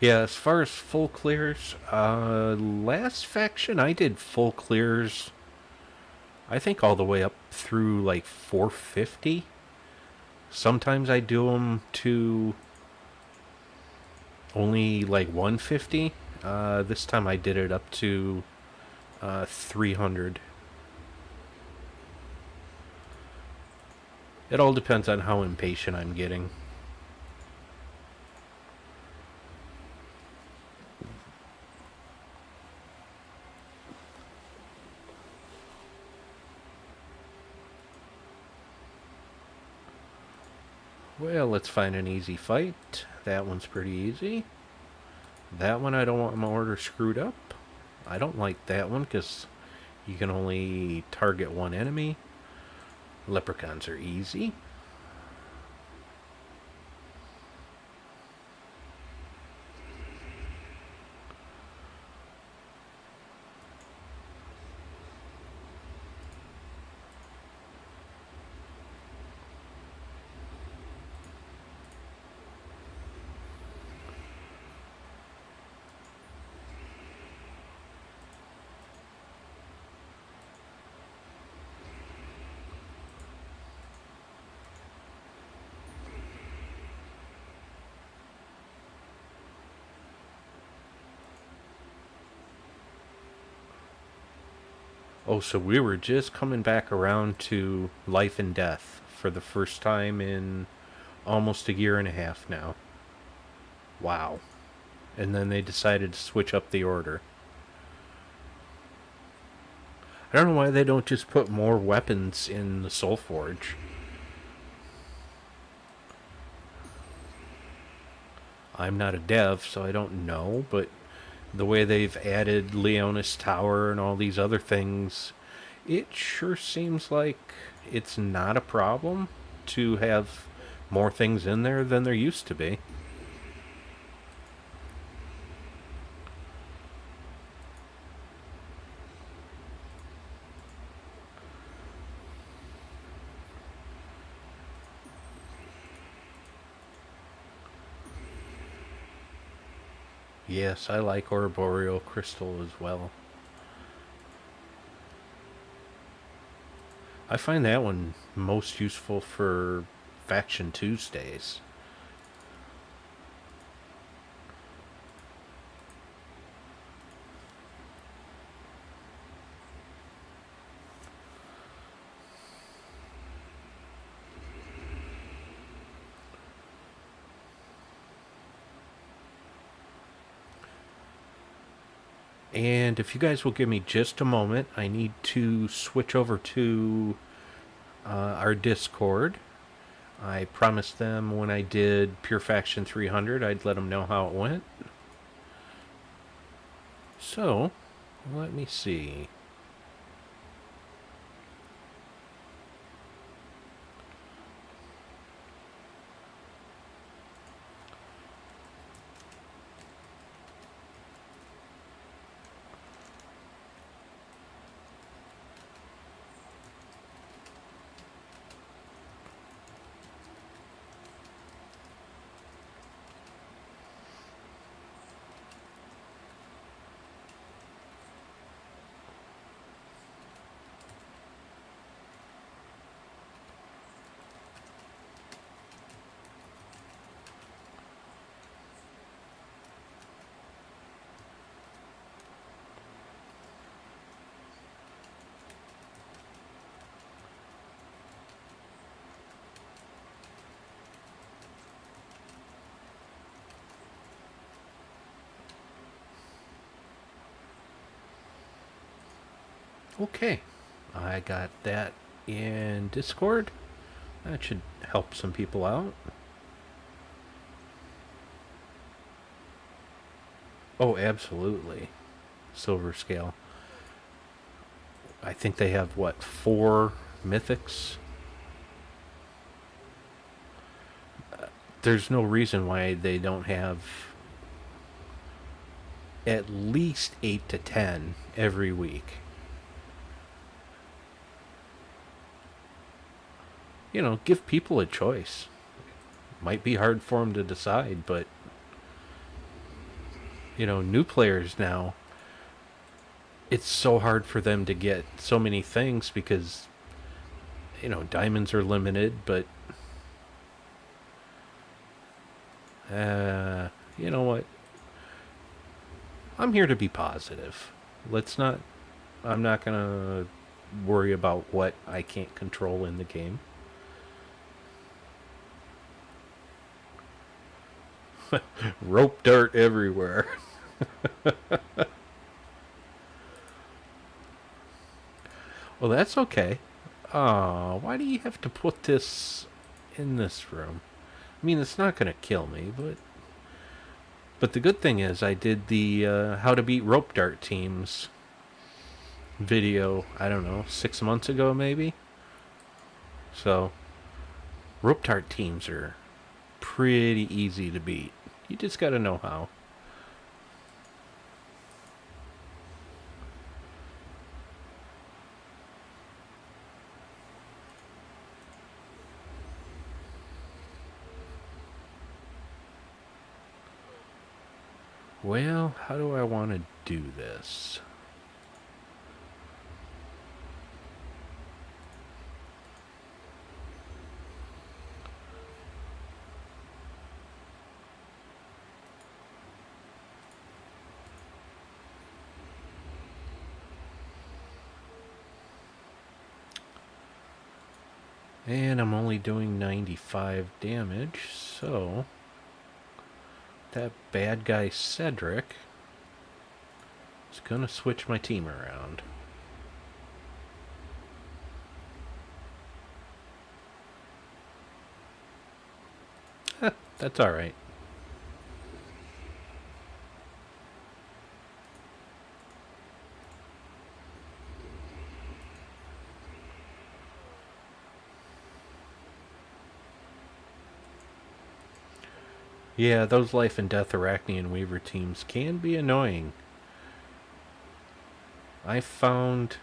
Yeah, as far as full clears, last faction I did full clears, I think all the way up through like 450. Sometimes I do them to only like 150. This time I did it up to 300. It all depends on how impatient I'm getting. Well, let's find an easy fight. That one's pretty easy. That one I don't want my order screwed up. I don't like that one because you can only target one enemy. Leprechauns are easy. Oh, so we were just coming back around to life and death for the first time in almost a year and a half now. Wow. And then they decided to switch up the order. I don't know why they don't just put more weapons in the Soul Forge. I'm not a dev, so I don't know, but the way they've added Leonis Tower and all these other things, it sure seems like it's not a problem to have more things in there than there used to be. Yes, I like Orboreal Crystal as well. I find that one most useful for Faction Tuesdays. And if you guys will give me just a moment, I need to switch over to our Discord. I promised them when I did Pure Faction 300, I'd let them know how it went. So, let me see. Okay, I got that in Discord. That should help some people out. Oh, absolutely. Silver scale. I think they have, what, 4 mythics? There's no reason why they don't have at least 8 to 10 every week. Give people a choice. Might be hard for them to decide, but, new players now, it's so hard for them to get so many things because, diamonds are limited, but, you know what? I'm here to be positive. Let's not, I'm not going to worry about what I can't control in the game. Rope dart everywhere. Well, that's okay. Why do you have to put this in this room? I mean, it's not going to kill me, but the good thing is I did the how to beat rope dart teams video, I don't know, 6 months ago maybe. So, rope dart teams are pretty easy to beat. You just got to know how. Well, how do I want to do this? And I'm only doing 95 damage, so that bad guy Cedric is gonna switch my team around. That's alright. Yeah, those Life and Death Arachne Weaver teams can be annoying. I found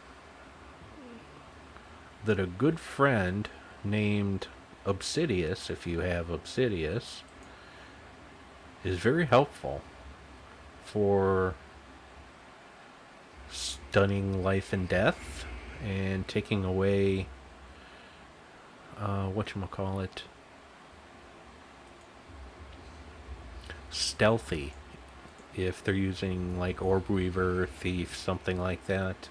that a good friend named Obsidius, if you have Obsidius, is very helpful for stunning Life and Death and taking away whatchamacallit, stealthy, if they're using like Orb Weaver, Thief, something like that.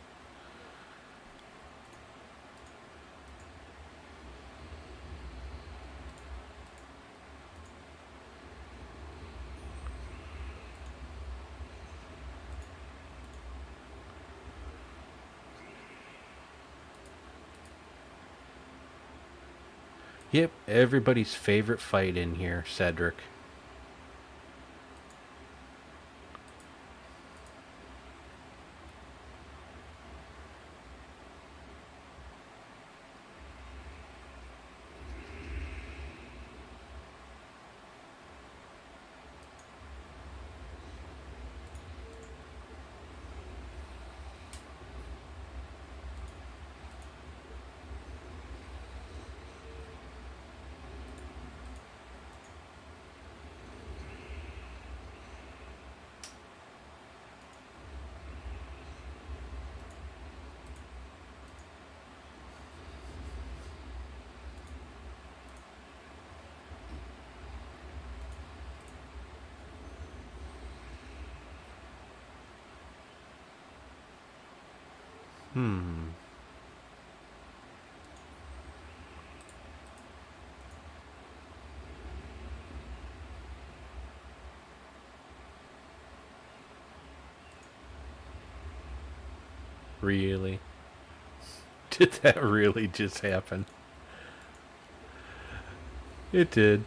Yep, everybody's favorite fight in here, Cedric. Hmm. Really? Did that really just happen? It did.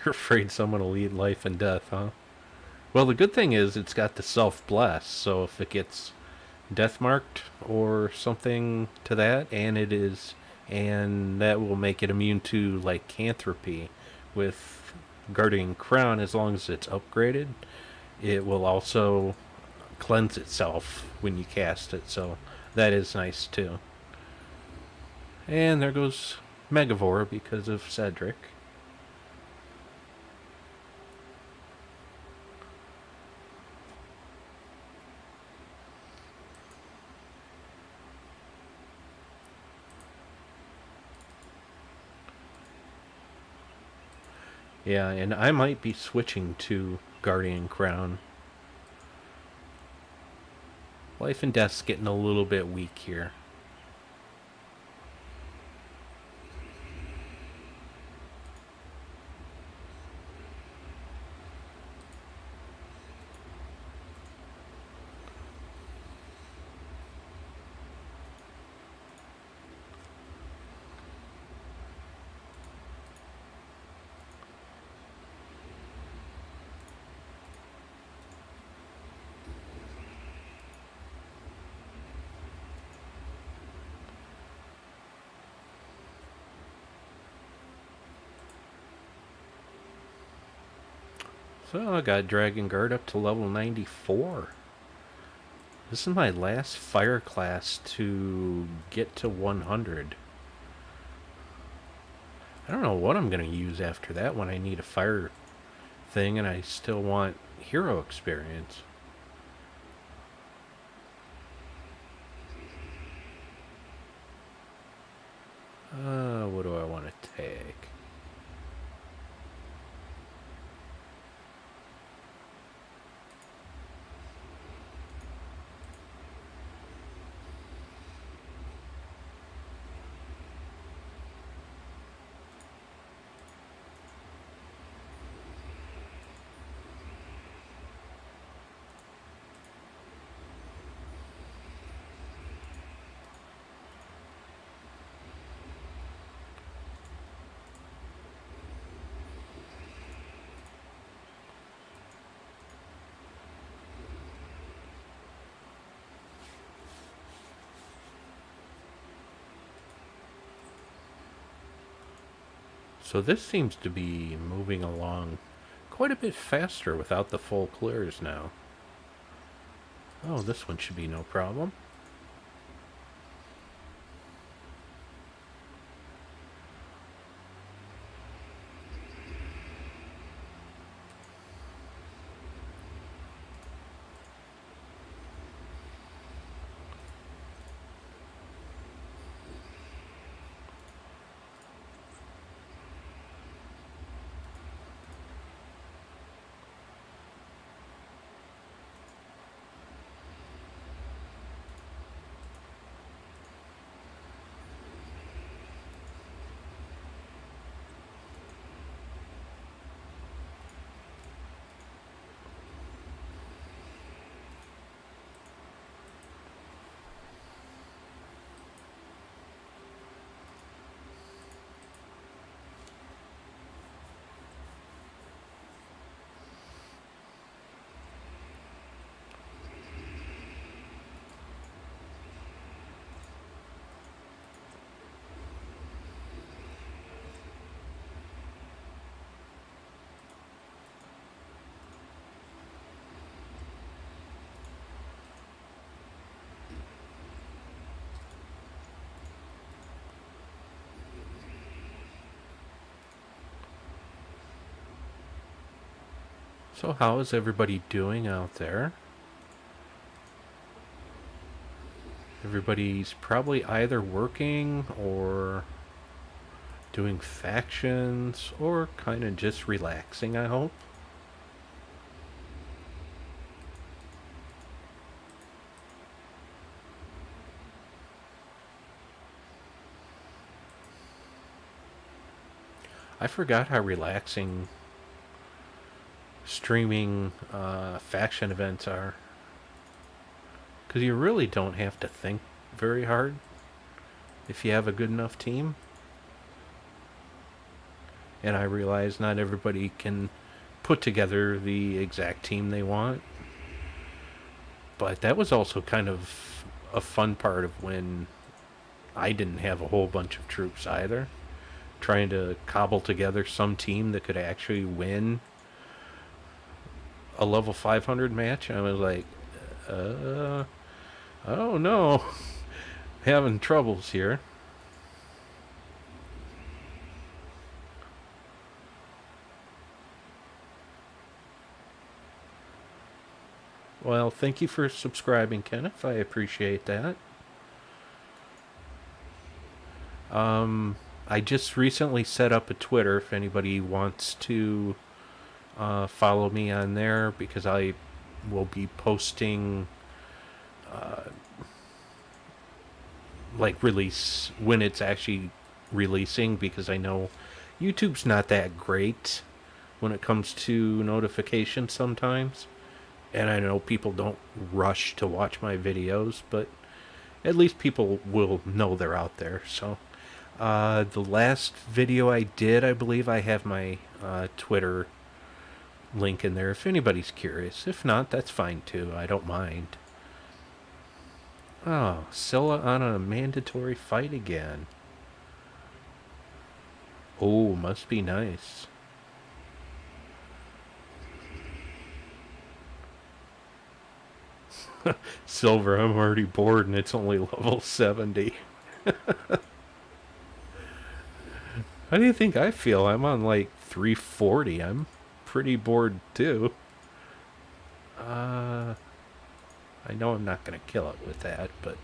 You're afraid someone will eat life and death, huh? Well, the good thing is it's got the self bless, so if it gets death marked or something to that, and that will make it immune to lycanthropy with Guardian Crown as long as it's upgraded. It will also cleanse itself when you cast it, so that is nice too. And there goes Megavore because of Cedric. Yeah, and I might be switching to Guardian Crown. Life and Death's getting a little bit weak here. So I got Dragon Guard up to level 94. This is my last fire class to get to 100. I don't know what I'm going to use after that when I need a fire thing and I still want hero experience. What do I want to take? So this seems to be moving along quite a bit faster without the full clears now. Oh, this one should be no problem. So how is everybody doing out there? Everybody's probably either working or doing factions or kind of just relaxing, I hope. I forgot how relaxing streaming faction events are. Because you really don't have to think very hard if you have a good enough team. And I realize not everybody can put together the exact team they want. But that was also kind of a fun part of when I didn't have a whole bunch of troops either. Trying to cobble together some team that could actually win a level 500 match. I was like, oh no, having troubles here. Well, thank you for subscribing, Kenneth. I appreciate that. I just recently set up a Twitter if anybody wants to follow me on there, because I will be posting like release when it's actually releasing, because I know YouTube's not that great when it comes to notifications sometimes. And I know people don't rush to watch my videos, but at least people will know they're out there. So the last video I did, I believe I have my Twitter link in there if anybody's curious. If not, that's fine too. I don't mind. Oh, Scylla on a mandatory fight again. Oh, must be nice. Silver, I'm already bored and it's only level 70. How do you think I feel? I'm on like 340. I'm pretty bored too. I know I'm not going to kill it with that, but...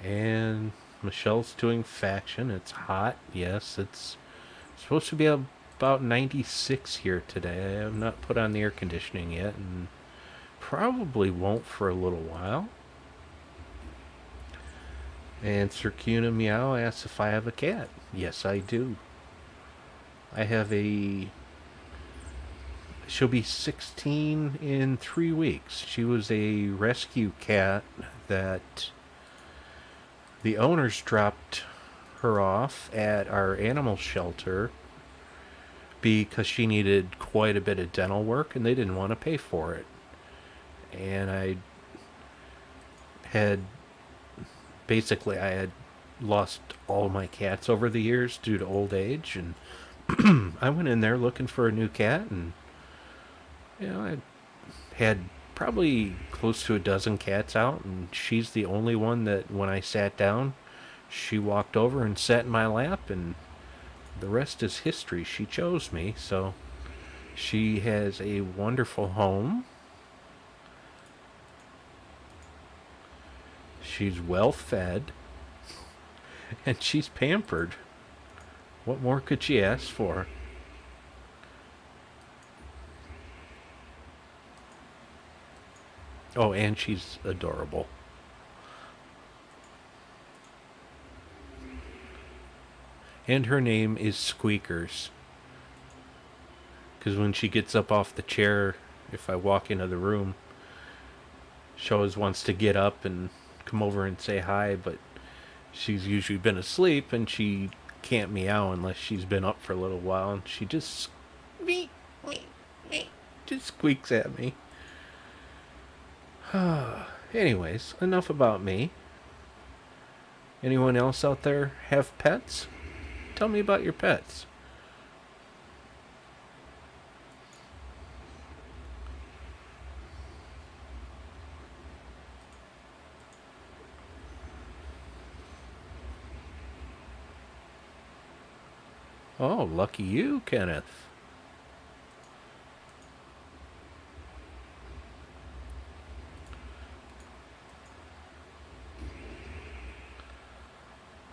And Michelle's doing faction. It's hot. Yes, it's supposed to be about 96 here today. I have not put on the air conditioning yet, and probably won't for a little while. And Circuna Meow asks if I have a cat. Yes, I do. I have a... She'll be 16 in 3 weeks. She was a rescue cat that the owners dropped her off at our animal shelter because she needed quite a bit of dental work and they didn't want to pay for it. And I had lost all my cats over the years due to old age, and I went in there looking for a new cat, and I had probably close to a dozen cats out, and she's the only one that when I sat down, she walked over and sat in my lap, and the rest is history. She chose me, so she has a wonderful home. She's well fed, and she's pampered. What more could she ask for? Oh, and she's adorable. And her name is Squeakers. Because when she gets up off the chair, if I walk into the room, she always wants to get up and come over and say hi, but she's usually been asleep and she can't meow unless she's been up for a little while, and she just just squeaks at me. Anyways, enough about me. Anyone else out there have pets? Tell me about your pets. Oh, lucky you, Kenneth.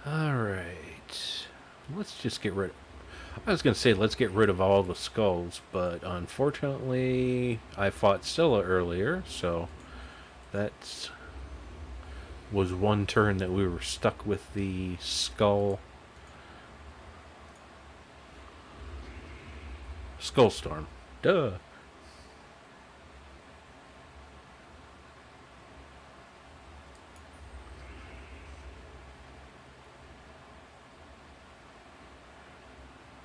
Alright. let's just get rid. I was gonna say let's get rid of all the skulls, but unfortunately, I fought Scylla earlier, so that was one turn that we were stuck with the skull storm. Duh.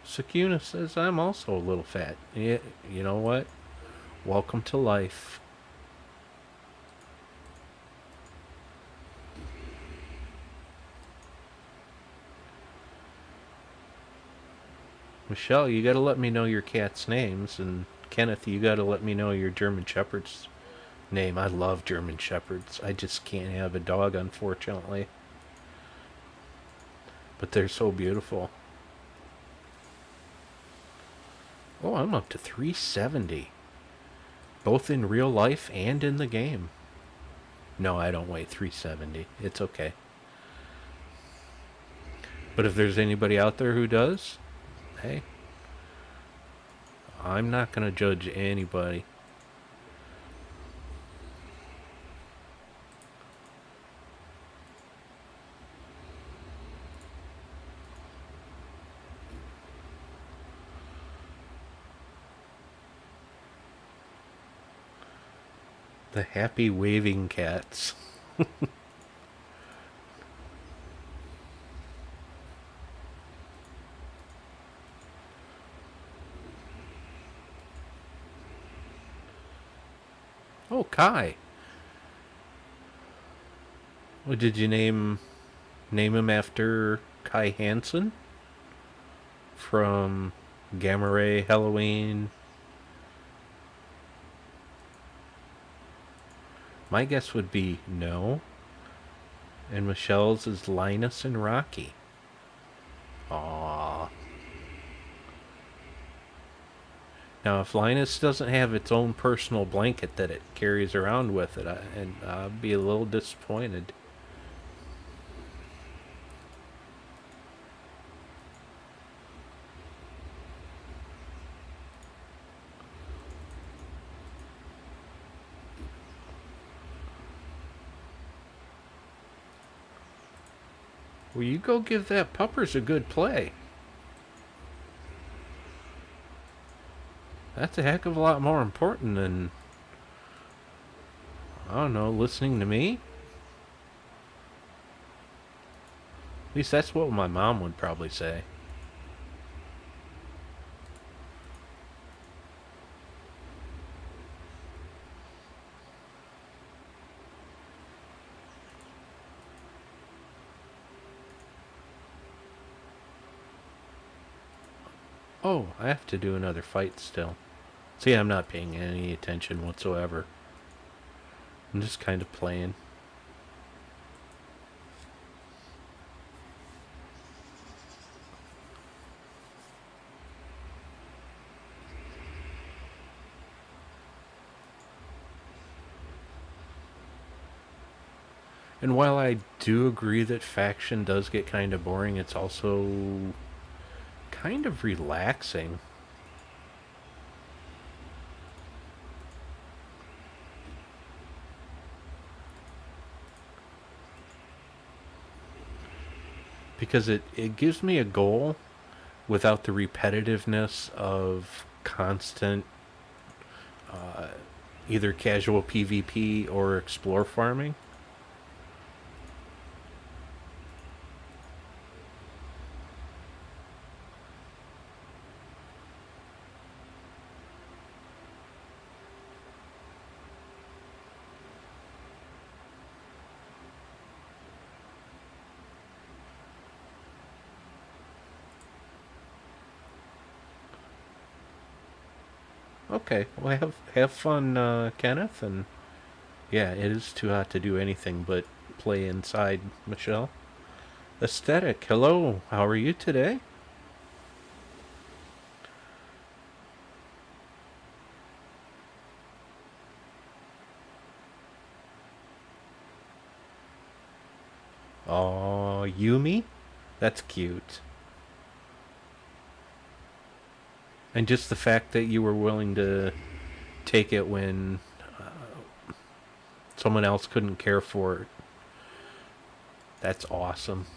Sakuna says I'm also a little fat. Yeah, you know what? Welcome to life. Michelle, you gotta let me know your cat's names, and Kenneth, you gotta let me know your German Shepherd's name. I love German Shepherds. I just can't have a dog, unfortunately. But they're so beautiful. Oh, I'm up to 370. Both in real life and in the game. No, I don't weigh 370. It's okay. But if there's anybody out there who does, hey, I'm not going to judge anybody. The happy waving cats. Oh, Kai. Well, did you name him after Kai Hansen from Gamma Ray Halloween? My guess would be no. And Michelle's is Linus and Rocky. Aww. Now, if Linus doesn't have its own personal blanket that it carries around with it, I'd be a little disappointed. Well, you go give that Puppers a good play. That's a heck of a lot more important than, I don't know, listening to me. At least that's what my mom would probably say. Oh, I have to do another fight still. See, I'm not paying any attention whatsoever. I'm just kind of playing. And while I do agree that faction does get kind of boring, it's also kind of relaxing. Because it gives me a goal without the repetitiveness of constant either casual PvP or explore farming. Okay, well have fun, Kenneth, and yeah, it is too hot to do anything but play inside, Michelle. Aesthetic, hello, how are you today? Oh, Yumi? That's cute. And just the fact that you were willing to take it when someone else couldn't care for it, that's awesome.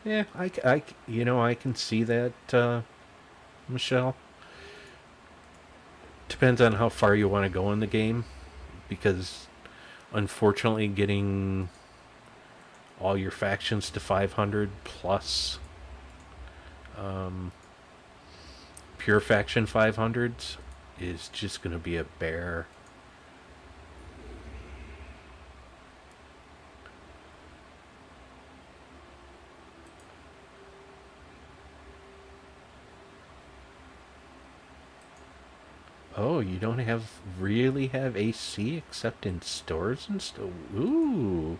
Yeah, I can see that, Michelle. Depends on how far you want to go in the game, because unfortunately, getting all your factions to 500 plus pure faction 500s is just going to be a bear. Oh, you don't really have AC except in stores and stuff? Ooh.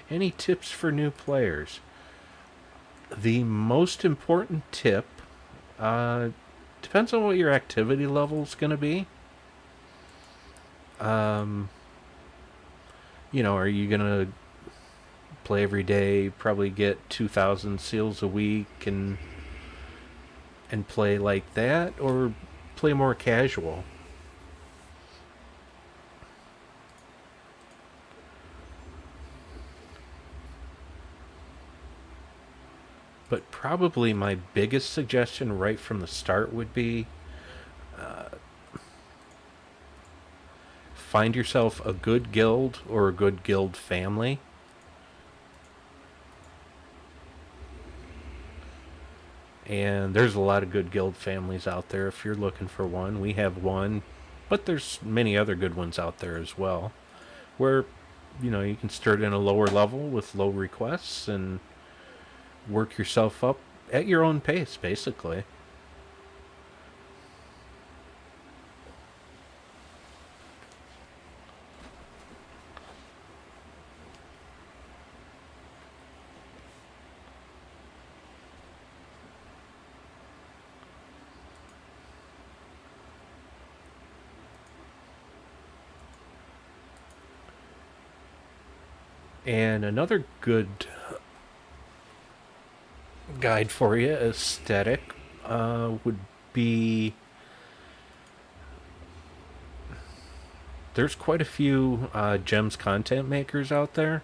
Any tips for new players? The most important tip uh, depends on what your activity level is going to be. Um, are you going to play every day, probably get 2,000 seals a week and play like that, or play more casual? But probably my biggest suggestion right from the start would be find yourself a good guild or a good guild family. And there's a lot of good guild families out there if you're looking for one. We have one, but there's many other good ones out there as well, where you can start in a lower level with low requests and work yourself up at your own pace, basically. And another good guide for you, aesthetic, would be there's quite a few gems content makers out there,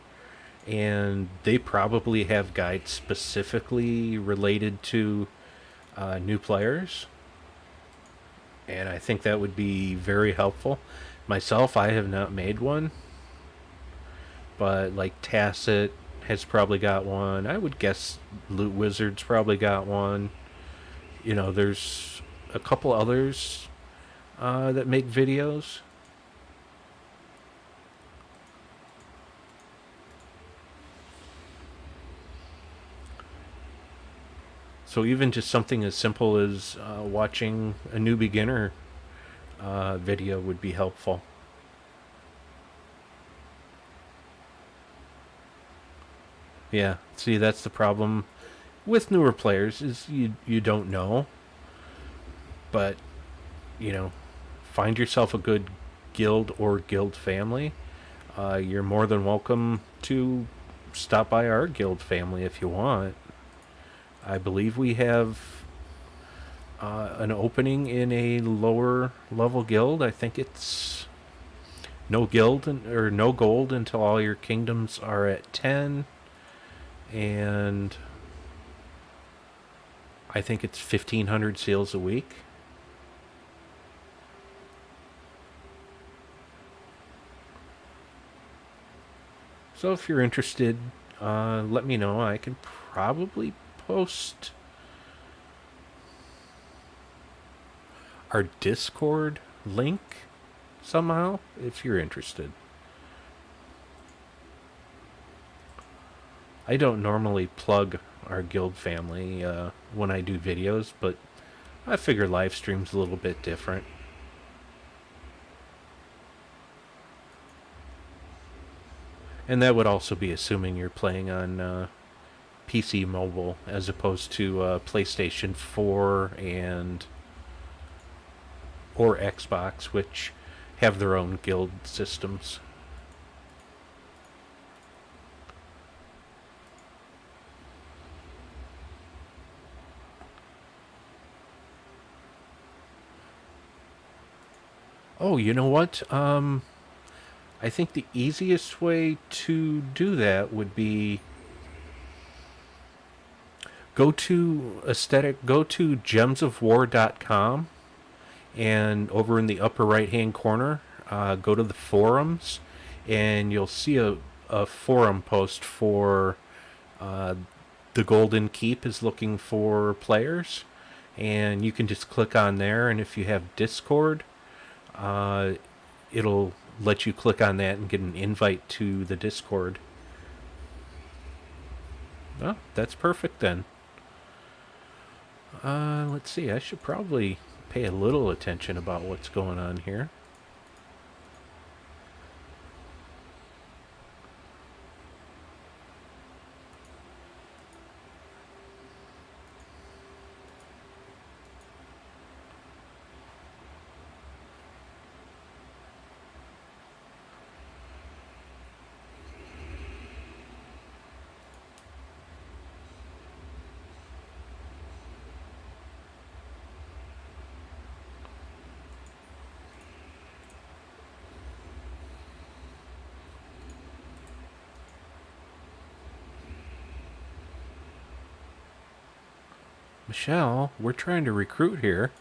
and they probably have guides specifically related to new players. And I think that would be very helpful. Myself, I have not made one, but like Tacit has probably got one. I would guess Loot Wizard's probably got one. There's a couple others that make videos. So even just something as simple as watching a new beginner video would be helpful. Yeah, see, that's the problem with newer players is you don't know, but you know, find yourself a good guild or guild family. You're more than welcome to stop by our guild family if you want. I believe we have an opening in a lower level guild. I think it's no guild or no gold until all your kingdoms are at 10, and I think it's 1,500 seals a week. So if you're interested, let me know. I can probably post our Discord link somehow if you're interested. I don't normally plug our guild family when I do videos, but I figure live stream's a little bit different. And that would also be assuming you're playing on PC mobile as opposed to PlayStation 4 and or Xbox, which have their own guild systems. Oh, you know what? I think the easiest way to do that would be go to gemsofwar.com, and over in the upper right hand corner, go to the forums, and you'll see a forum post for uh, the Golden Keep is looking for players, and you can just click on there. And if you have Discord, uh, it'll let you click on that and get an invite to the Discord. Oh, that's perfect then. Let's see. I should probably pay a little attention about what's going on here. Michelle, we're trying to recruit here.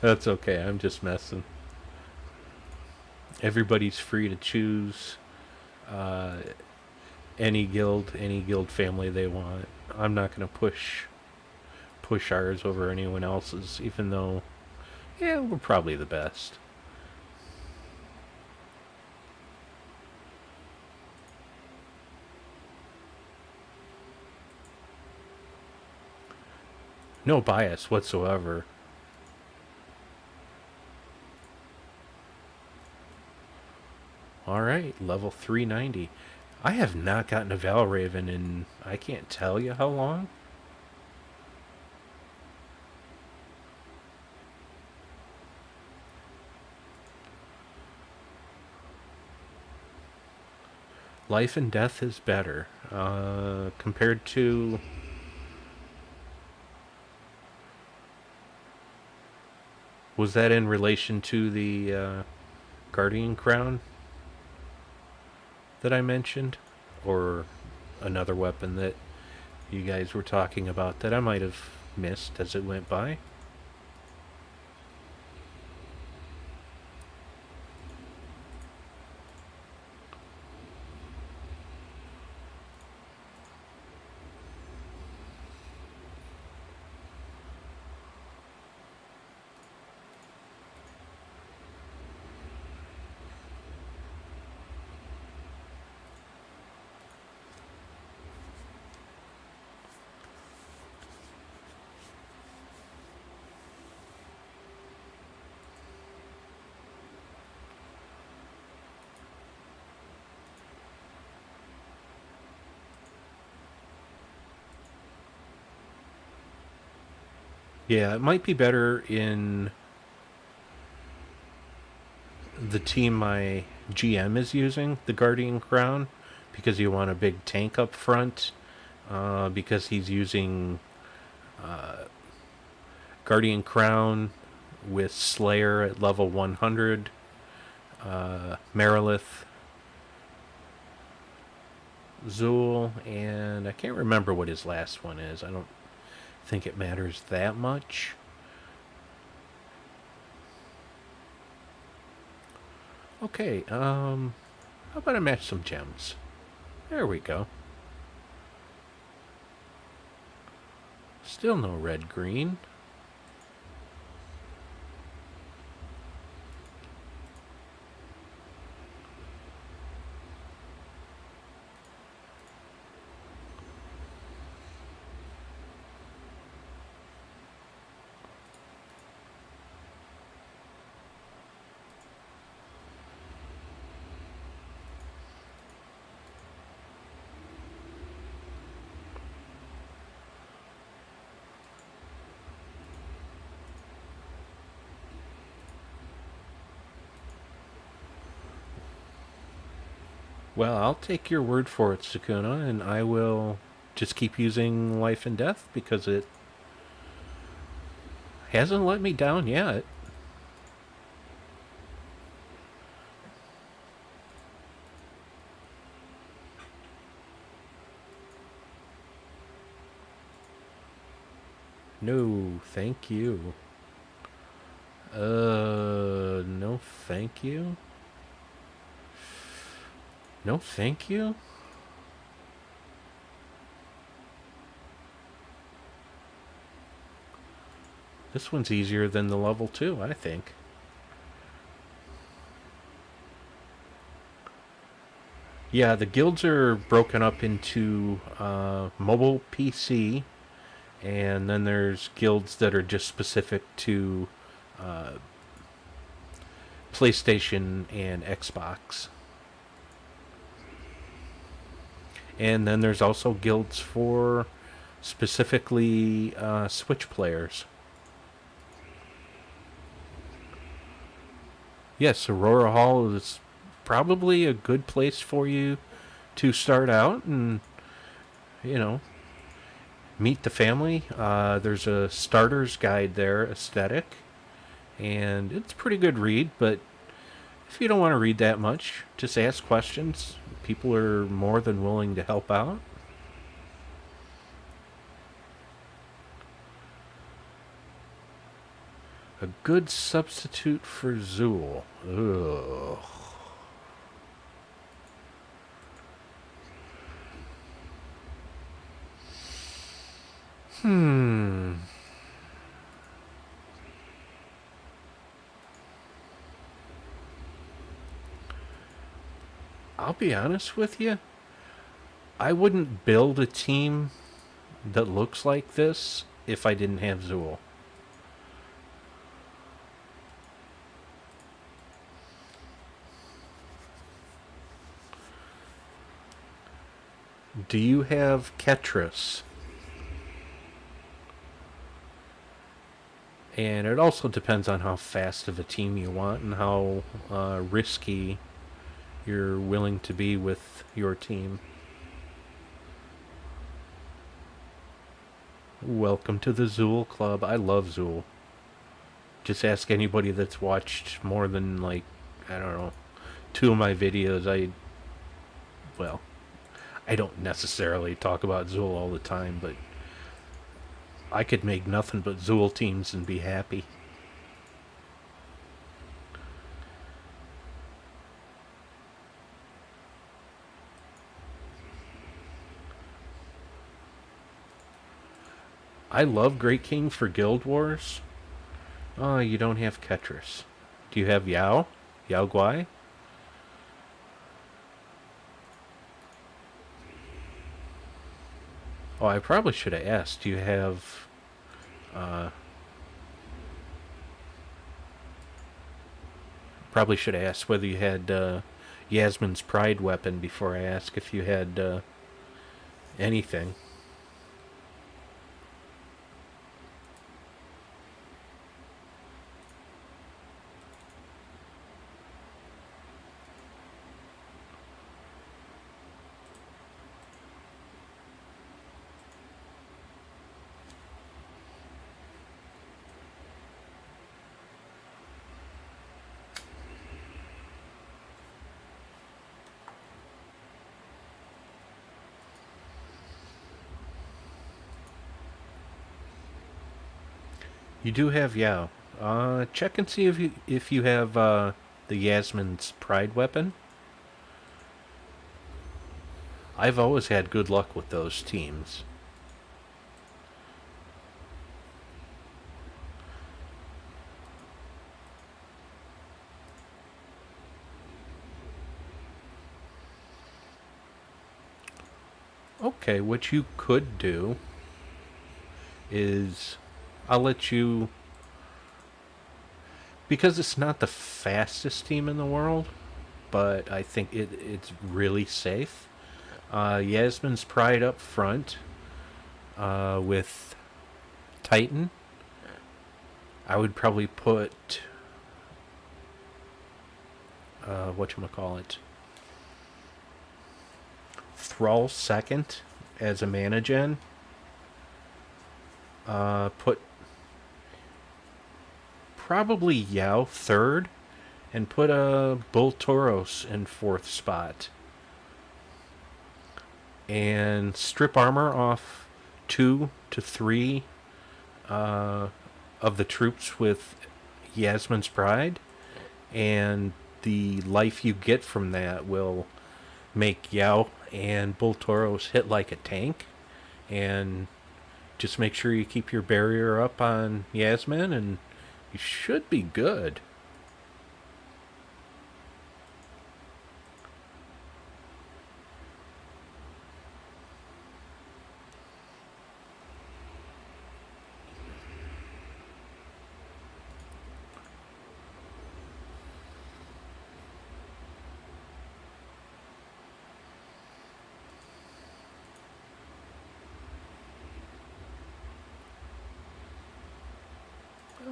That's okay. I'm just messing. Everybody's free to choose uh, any guild family they want. I'm not going to push ours over anyone else's, even though, yeah, we're probably the best. No bias whatsoever. All right, level 390. I have not gotten a Valraven in I can't tell you how long. Life and death is better compared to. Was that in relation to the Guardian Crown that I mentioned, or another weapon that you guys were talking about that I might have missed as it went by? Yeah, it might be better in the team my GM is using, the Guardian Crown, because you want a big tank up front, because he's using Guardian Crown with Slayer at level 100, Marilith, Zool, and I can't remember what his last one is. I don't think it matters that much. Okay, how about I match some gems? There we go. Still no red green. Well, I'll take your word for it, Sukuna, and I will just keep using life and death because it hasn't let me down yet. No, thank you. No, thank you. No, thank you. This one's easier than the level 2, I think. Yeah, the guilds are broken up into mobile PC, and then there's guilds that are just specific to uh, PlayStation and Xbox. And then there's also guilds for specifically Switch players. Yes, Aurora Hall is probably a good place for you to start out and, you know, meet the family. There's a starter's guide there, aesthetic, and it's a pretty good read, but if you don't want to read that much, just ask questions. People are more than willing to help out. A good substitute for Zool. Ugh. Hmm. I'll be honest with you. I wouldn't build a team that looks like this if I didn't have Zool. Do you have Ketris? And it also depends on how fast of a team you want and how risky you're willing to be with your team. Welcome to the Zool Club. I love Zool. Just ask anybody that's watched more than, like, I don't know, 2 of my videos. Well, I don't necessarily talk about Zool all the time, but I could make nothing but Zool teams and be happy. I love Great King for Guild Wars. Oh, you don't have Ketris. Do you have Yao? Yao Guai? Oh, I probably should have asked. Do you have... Uh, probably should have asked whether you had Yasmin's Pride weapon before I asked if you had anything. You do have Yao. Check and see if you have the Yasmin's Pride weapon. I've always had good luck with those teams. Okay, what you could do is I'll let you, because it's not the fastest team in the world, but I think it's really safe. Yasmin's Pride up front with Titan. I would probably put whatchamacallit. Thrall second as a mana gen. Put probably Yao third, and put a Bull Tauros in fourth spot. And strip armor off 2 to 3 of the troops with Yasmin's Pride, and the life you get from that will make Yao and Bull Tauros hit like a tank. And just make sure you keep your barrier up on Yasmin, and you should be good.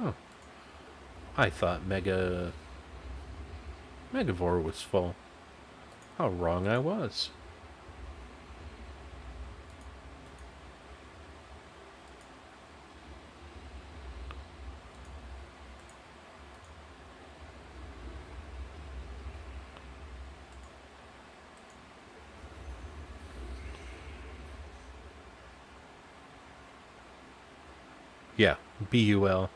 Oh, I thought Megavore was full. How wrong I was. Yeah, BUL.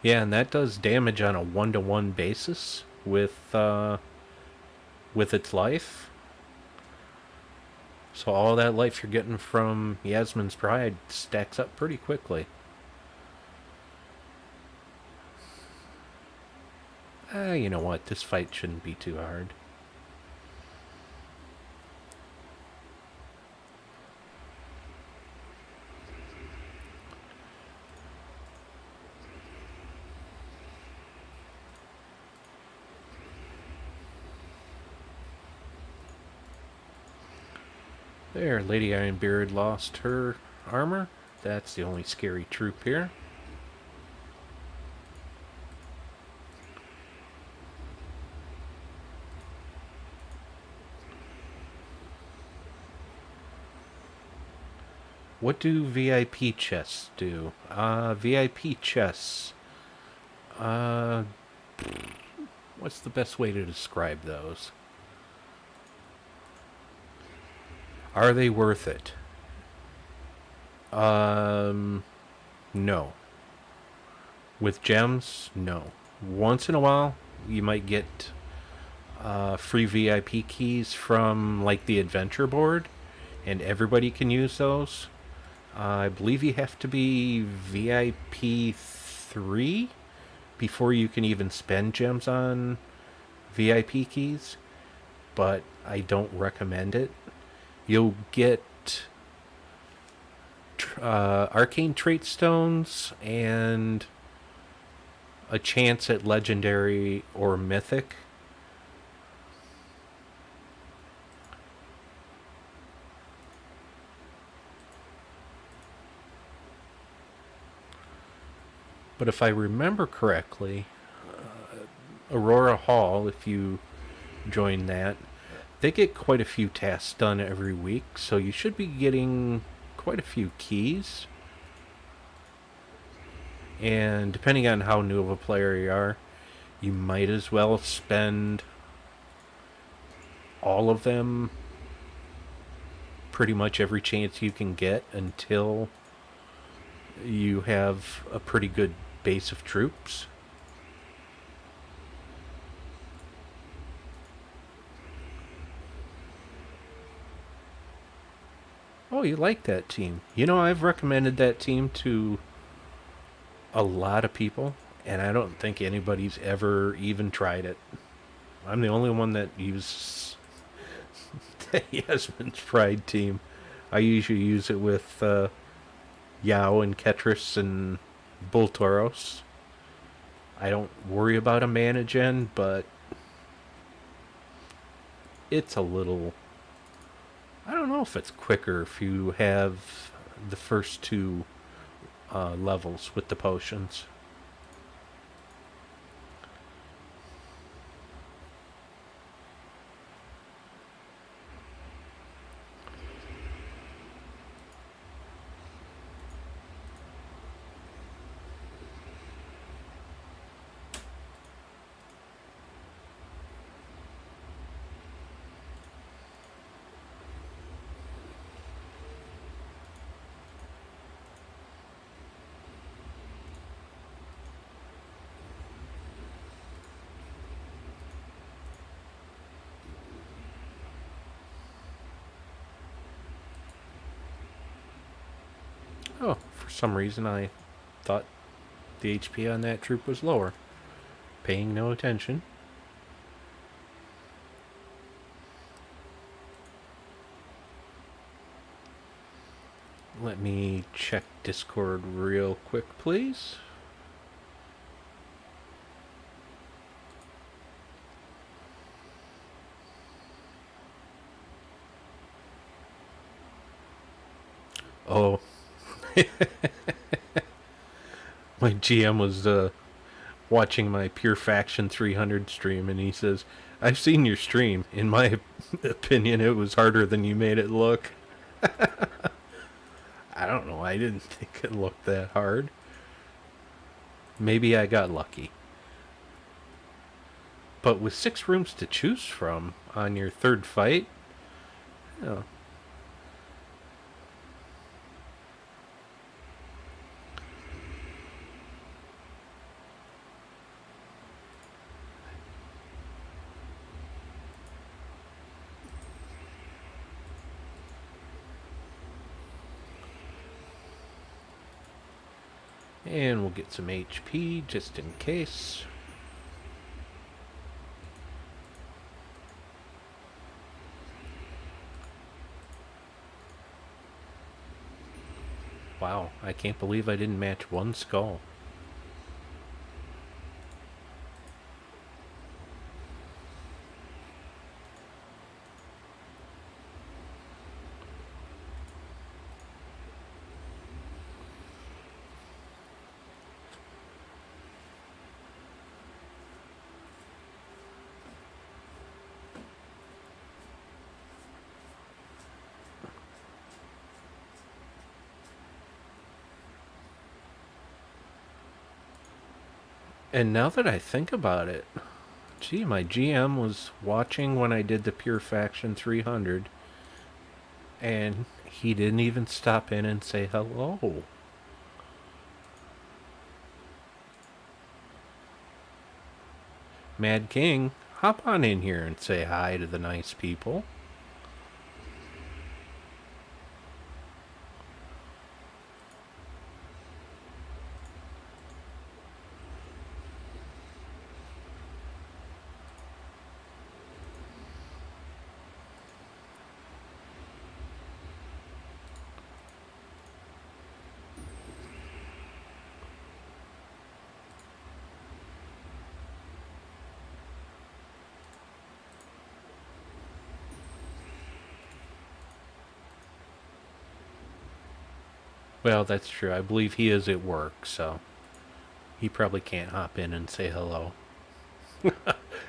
Yeah, and that does damage on a 1-to-1 basis with its life. So all that life you're getting from Yasmin's Pride stacks up pretty quickly. You know what? This fight shouldn't be too hard. There, Lady Ironbeard lost her armor. That's the only scary troop here. What do VIP chests do? VIP chests. What's the best way to describe those? Are they worth it? No. With gems, no. Once in a while, you might get free VIP keys from like the adventure board, and everybody can use those. I believe you have to be VIP 3 before you can even spend gems on VIP keys, but I don't recommend it. You'll get arcane trait stones and a chance at legendary or mythic. But if I remember correctly, Aurora Hall, if you join that, they get quite a few tasks done every week, so you should be getting quite a few keys. And depending on how new of a player you are, you might as well spend all of them pretty much every chance you can get until you have a pretty good base of troops. Oh, you like that team. You know, I've recommended that team to a lot of people, and I don't think anybody's ever even tried it. I'm the only one that uses the Yasmin's Pride team. I usually use it with Yao and Ketris and Bull Tauros. I don't worry about a mana gen, but it's a little... I don't know if it's quicker if you have the first two levels with the potions. Oh, for some reason I thought the HP on that troop was lower. Paying no attention. Let me check Discord real quick, please. Oh, my GM was watching my Pure Faction 300 stream, and he says, I've seen your stream. In my opinion, it was harder than you made it look. I don't know. I didn't think it looked that hard. Maybe I got lucky. But with 6 rooms to choose from on your third fight, you know. And we'll get some HP just in case. Wow, I can't believe I didn't match one skull. And now that I think about it, gee, my GM was watching when I did the Pure Faction 300, and he didn't even stop in and say hello. Mad King, hop on in here and say hi to the nice people. Well, that's true. I believe he is at work, so he probably can't hop in and say hello.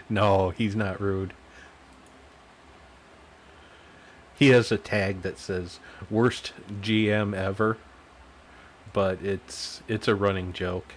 No, he's not rude. He has a tag that says worst GM ever, but it's a running joke.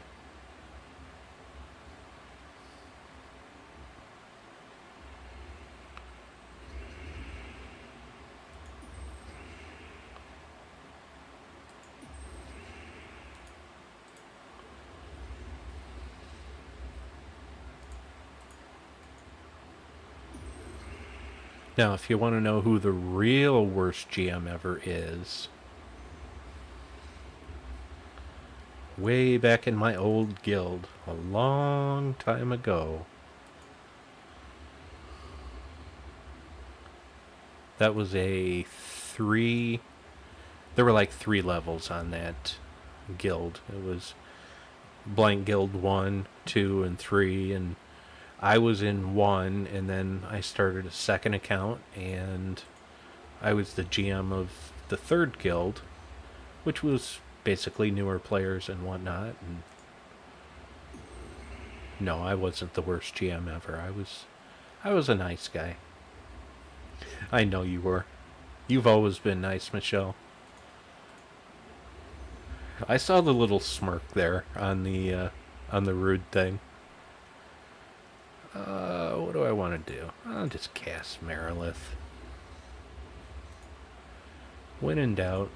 Now, if you want to know who the real worst GM ever is, way back in my old guild, a long time ago, that was a 3. There were like 3 levels on that guild. It was Blank Guild 1, 2, and 3, and I was in 1, and then I started a second account, and I was the GM of the 3rd guild, which was basically newer players and whatnot. And no, I wasn't the worst GM ever. I was a nice guy. I know you were. You've always been nice, Michelle. I saw the little smirk there on the rude thing. What do I want to do? I'll just cast Merilith. When in doubt.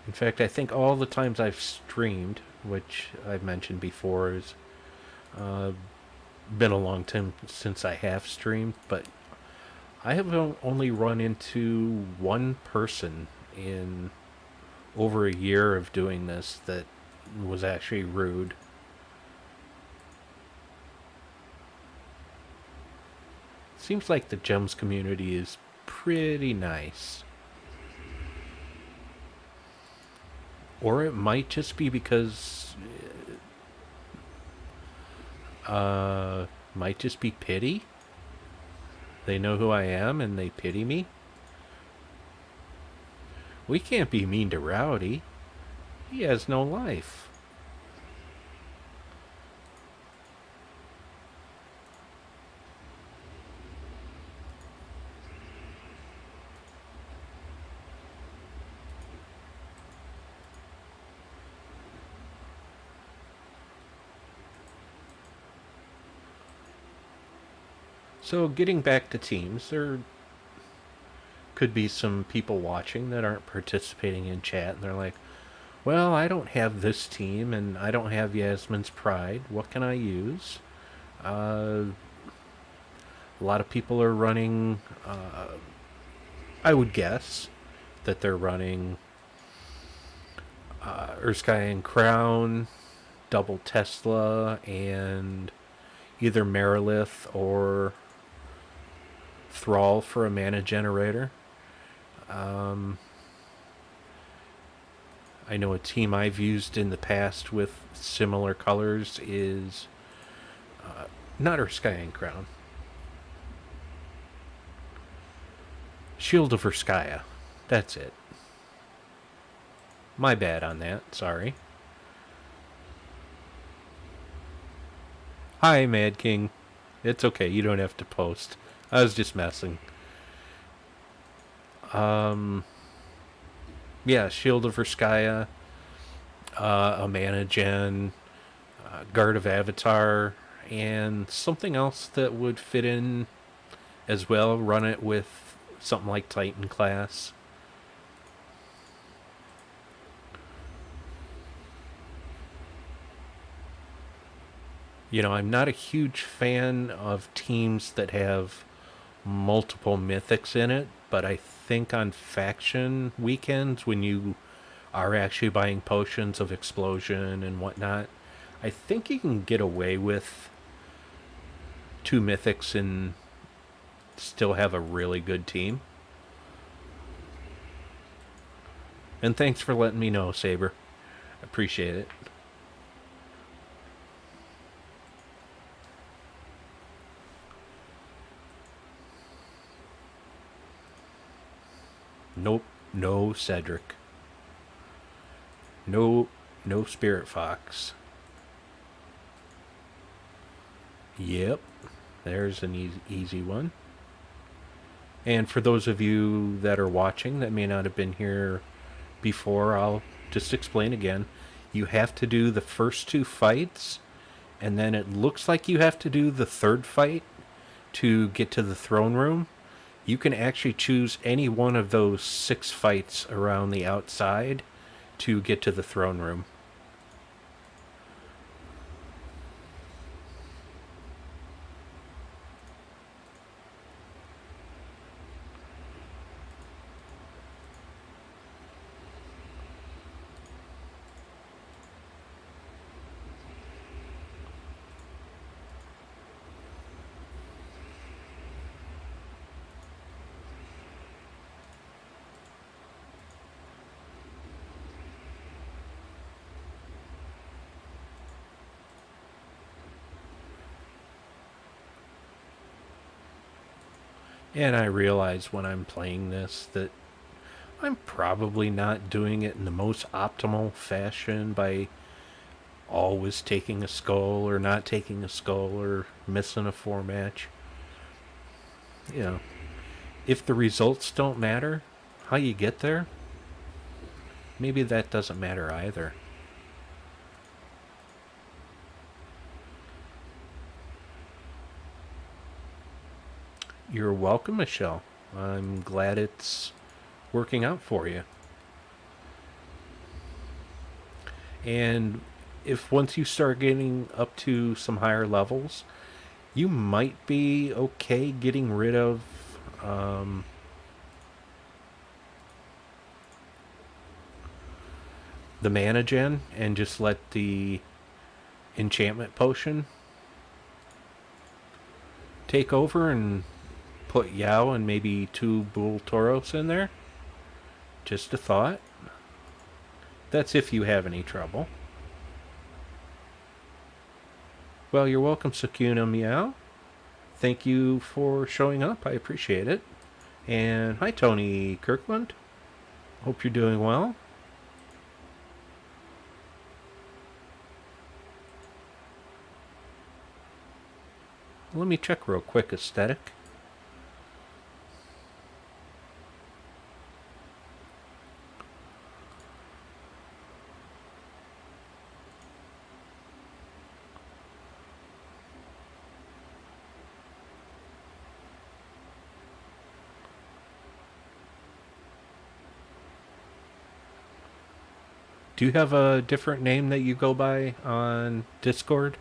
In fact, I think all the times I've streamed, which I've mentioned before, is been a long time since I have streamed, but I have only run into one person in over a year of doing this that was actually rude. Seems like the gems community is pretty nice. Or it might just be because might just be pity. They know who I am and they pity me. We can't be mean to Rowdy. He has no life. So, getting back to teams, there could be some people watching that aren't participating in chat, and they're like, well, I don't have this team, and I don't have Yasmin's Pride. What can I use? Uh, a lot of people are running, I would guess, that they're running Erskine and Crown, Double Tesla, and either Merilith or Thrall for a mana generator. I know a team I've used in the past with similar colors is not Erskine Crown. Shield of Erskaya. That's it. My bad on that. Sorry. Hi, Mad King. It's okay. You don't have to post. I was just messing. Yeah, Shield of Erskaya, a mana gen, Guard of Avatar, and something else that would fit in as well. Run it with something like Titan class. You know, I'm not a huge fan of teams that have multiple mythics in it, but I think on faction weekends when you are actually buying potions of explosion and whatnot, I think you can get away with two mythics and still have a really good team. And thanks for letting me know, Saber. Appreciate it. Nope, no Cedric. No Spirit Fox. Yep, there's an easy one. And for those of you that are watching that may not have been here before, I'll just explain again. You have to do the first two fights, and then it looks like you have to do the third fight to get to the throne room. You can actually choose any one of those 6 fights around the outside to get to the throne room. And I realize when I'm playing this that I'm probably not doing it in the most optimal fashion by always taking a skull or not taking a skull or missing a 4 match. You know, if the results don't matter, how you get there, maybe that doesn't matter either. You're welcome, Michelle. I'm glad it's working out for you. And if once you start getting up to some higher levels, you might be okay getting rid of the mana gen and just let the enchantment potion take over and put Yao and maybe 2 Bull Toros in there. Just a thought. That's if you have any trouble. Well, you're welcome, Sakuna Meow. Thank you for showing up. I appreciate it. And hi, Tony Kirkland. Hope you're doing well. Let me check real quick. Aesthetic. Do you have a different name that you go by on Discord?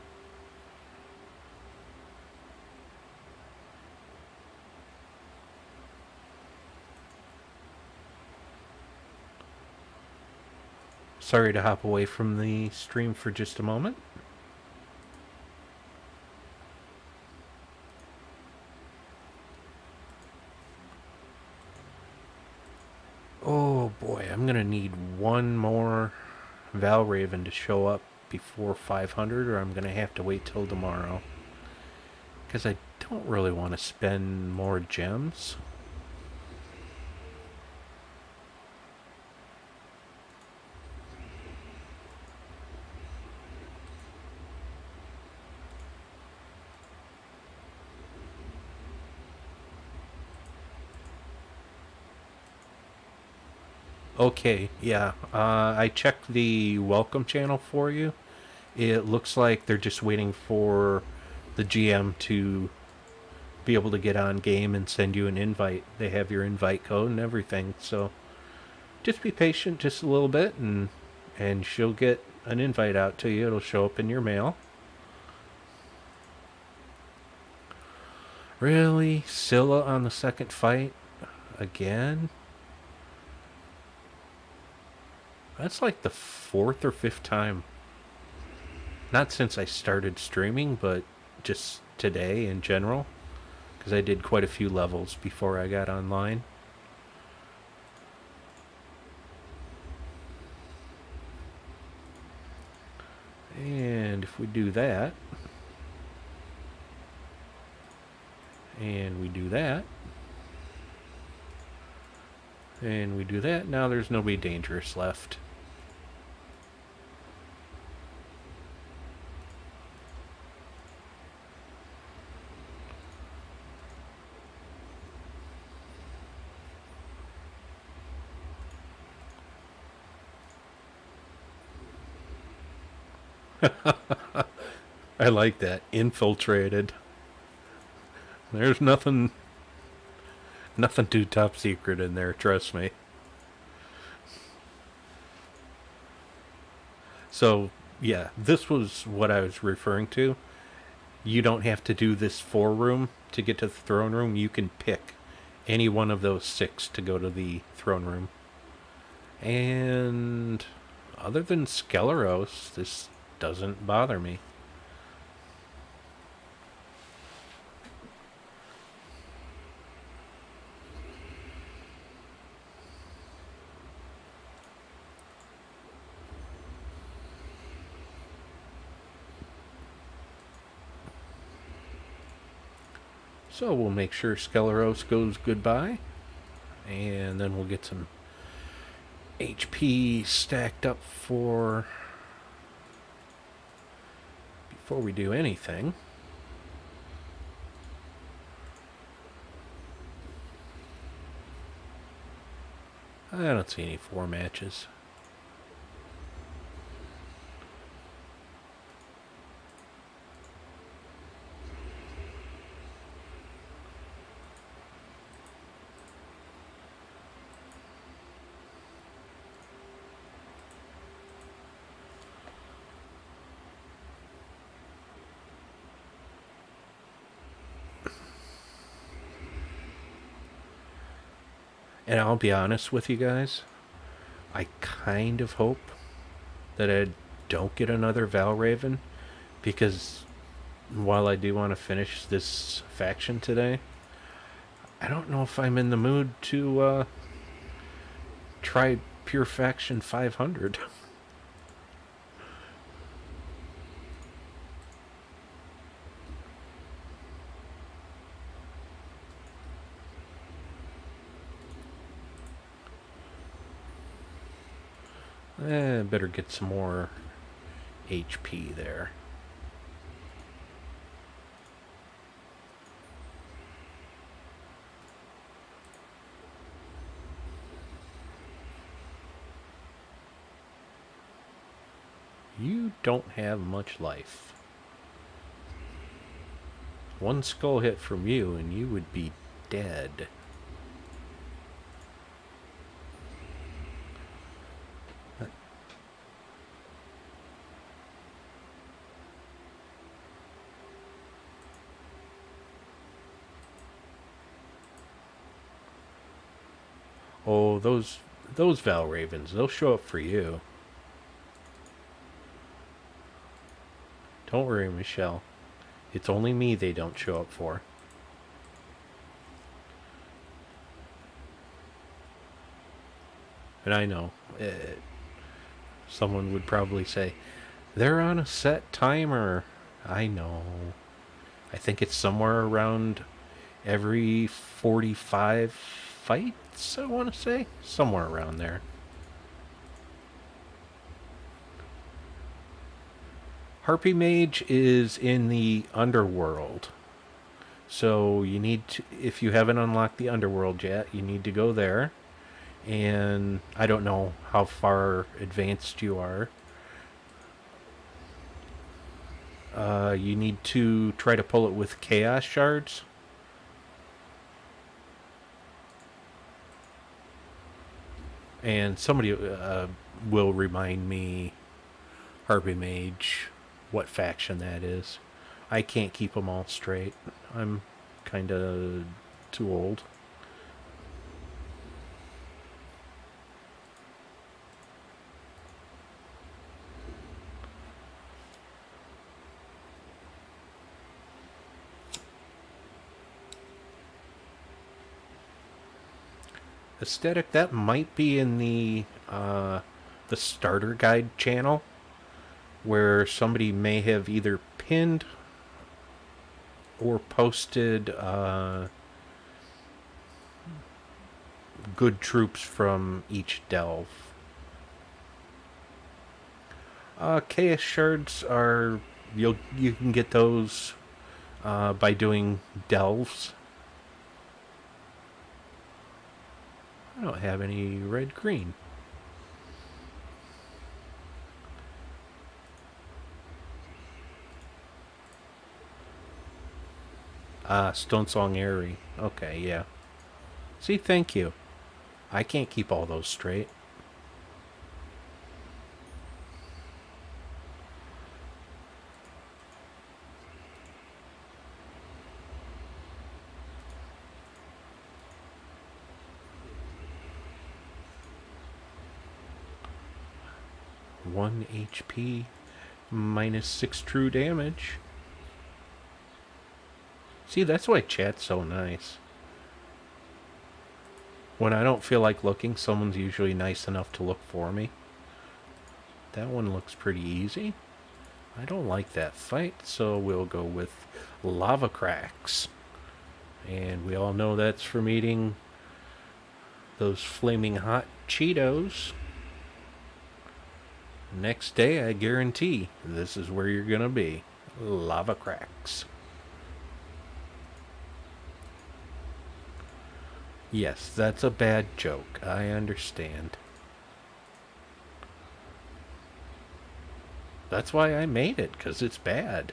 Sorry to hop away from the stream for just a moment. Oh boy, I'm gonna need one more Valraven to show up before 500, or I'm gonna have to wait till tomorrow. Because I don't really want to spend more gems. Okay, yeah. I checked the welcome channel for you. It looks like they're just waiting for the GM to be able to get on game and send you an invite. They have your invite code and everything. So just be patient just a little bit and she'll get an invite out to you. It'll show up in your mail. Really? Scylla on the second fight? Again? That's like the 4th or 5th time. Not since I started streaming, but just today in general. Because I did quite a few levels before I got online. And if we do that, and we do that, and we do that, now there's nobody dangerous left. I like that. Infiltrated. There's nothing too top secret in there, trust me. So, yeah, this was what I was referring to. You don't have to do this 4 room to get to the throne room. You can pick any one of those 6 to go to the throne room. And other than Skeleros, this doesn't bother me. So we'll make sure Skeleros goes goodbye. And then we'll get some HP stacked up for before we do anything. I don't see any 4 matches. And I'll be honest with you guys, I kind of hope that I don't get another Valraven, because while I do want to finish this faction today, I don't know if I'm in the mood to try Pure Faction 500. Better get some more HP there. You don't have much life. One skull hit from you and you would be dead. Oh, those Valravens, they'll show up for you. Don't worry, Michelle. It's only me they don't show up for. And I know, someone would probably say, they're on a set timer. I know. I think it's somewhere around every 45 fights, I want to say. Somewhere around there. Harpy Mage is in the underworld. So you need to, if you haven't unlocked the underworld yet, you need to go there. And I don't know how far advanced you are. You need to try to pull it with chaos shards. And somebody will remind me, Harpy Mage, what faction that is. I can't keep them all straight. I'm kind of too old. Aesthetic, that might be in the starter guide channel, where somebody may have either pinned or posted good troops from each delve. Chaos shards are, you can get those by doing delves. I don't have any red green. Stonesong Airy. Okay, yeah. See, thank you. I can't keep all those straight. One HP, minus 6 true damage. See, that's why chat's so nice. When I don't feel like looking, someone's usually nice enough to look for me. That one looks pretty easy. I don't like that fight, so we'll go with lava cracks. And we all know that's from eating those flaming hot Cheetos. Next day, I guarantee this is where you're gonna be. Lava cracks. Yes, that's a bad joke. I understand. That's why I made it, because it's bad.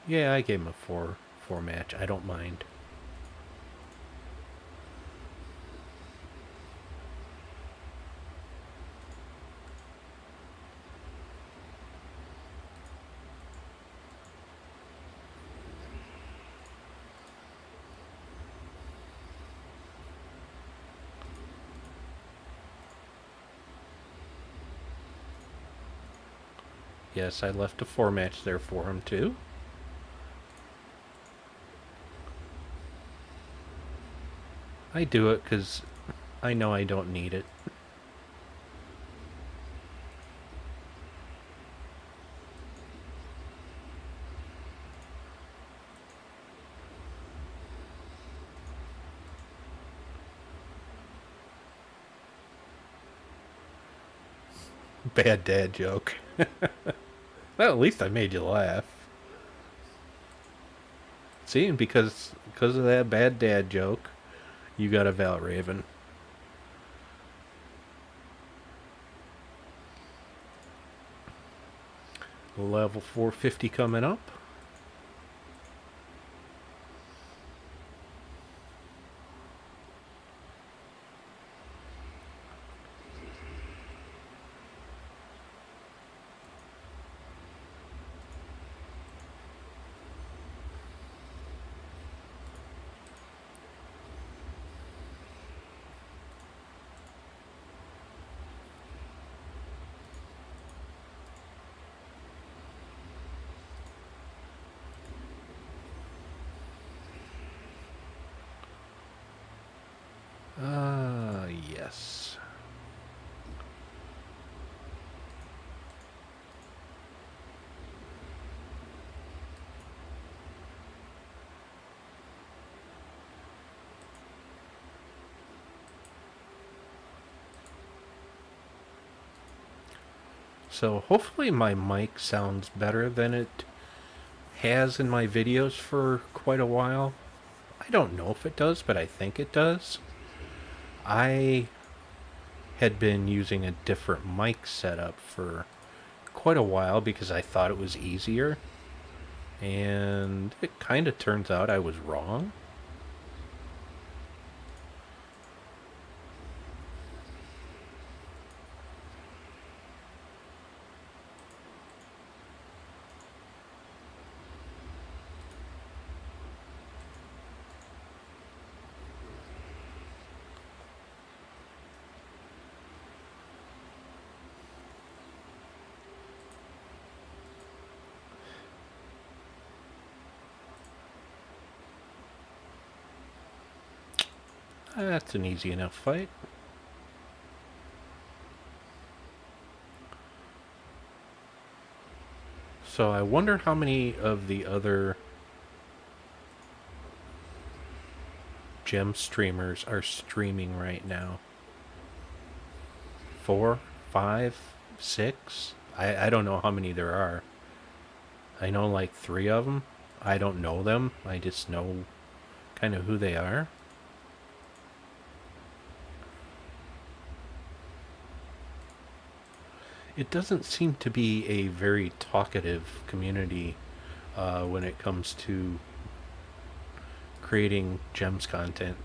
Yeah, I gave him a 4 match. I don't mind. Yes, I left a 4 match there for him too. I do it because I know I don't need it. Bad dad joke. Well, at least I made you laugh. See, and because of that bad dad joke, you got a Val Raven. Level 450 coming up. Yes. So hopefully my mic sounds better than it has in my videos for quite a while. I don't know if it does, but I think it does. I had been using a different mic setup for quite a while because I thought it was easier. And it kind of turns out I was wrong. That's an easy enough fight. So I wonder how many of the other gem streamers are streaming right now. 4, 5, 6? I don't know how many there are. I know like 3 of them. I don't know them. I just know kind of who they are. It doesn't seem to be a very talkative community when it comes to creating gems content.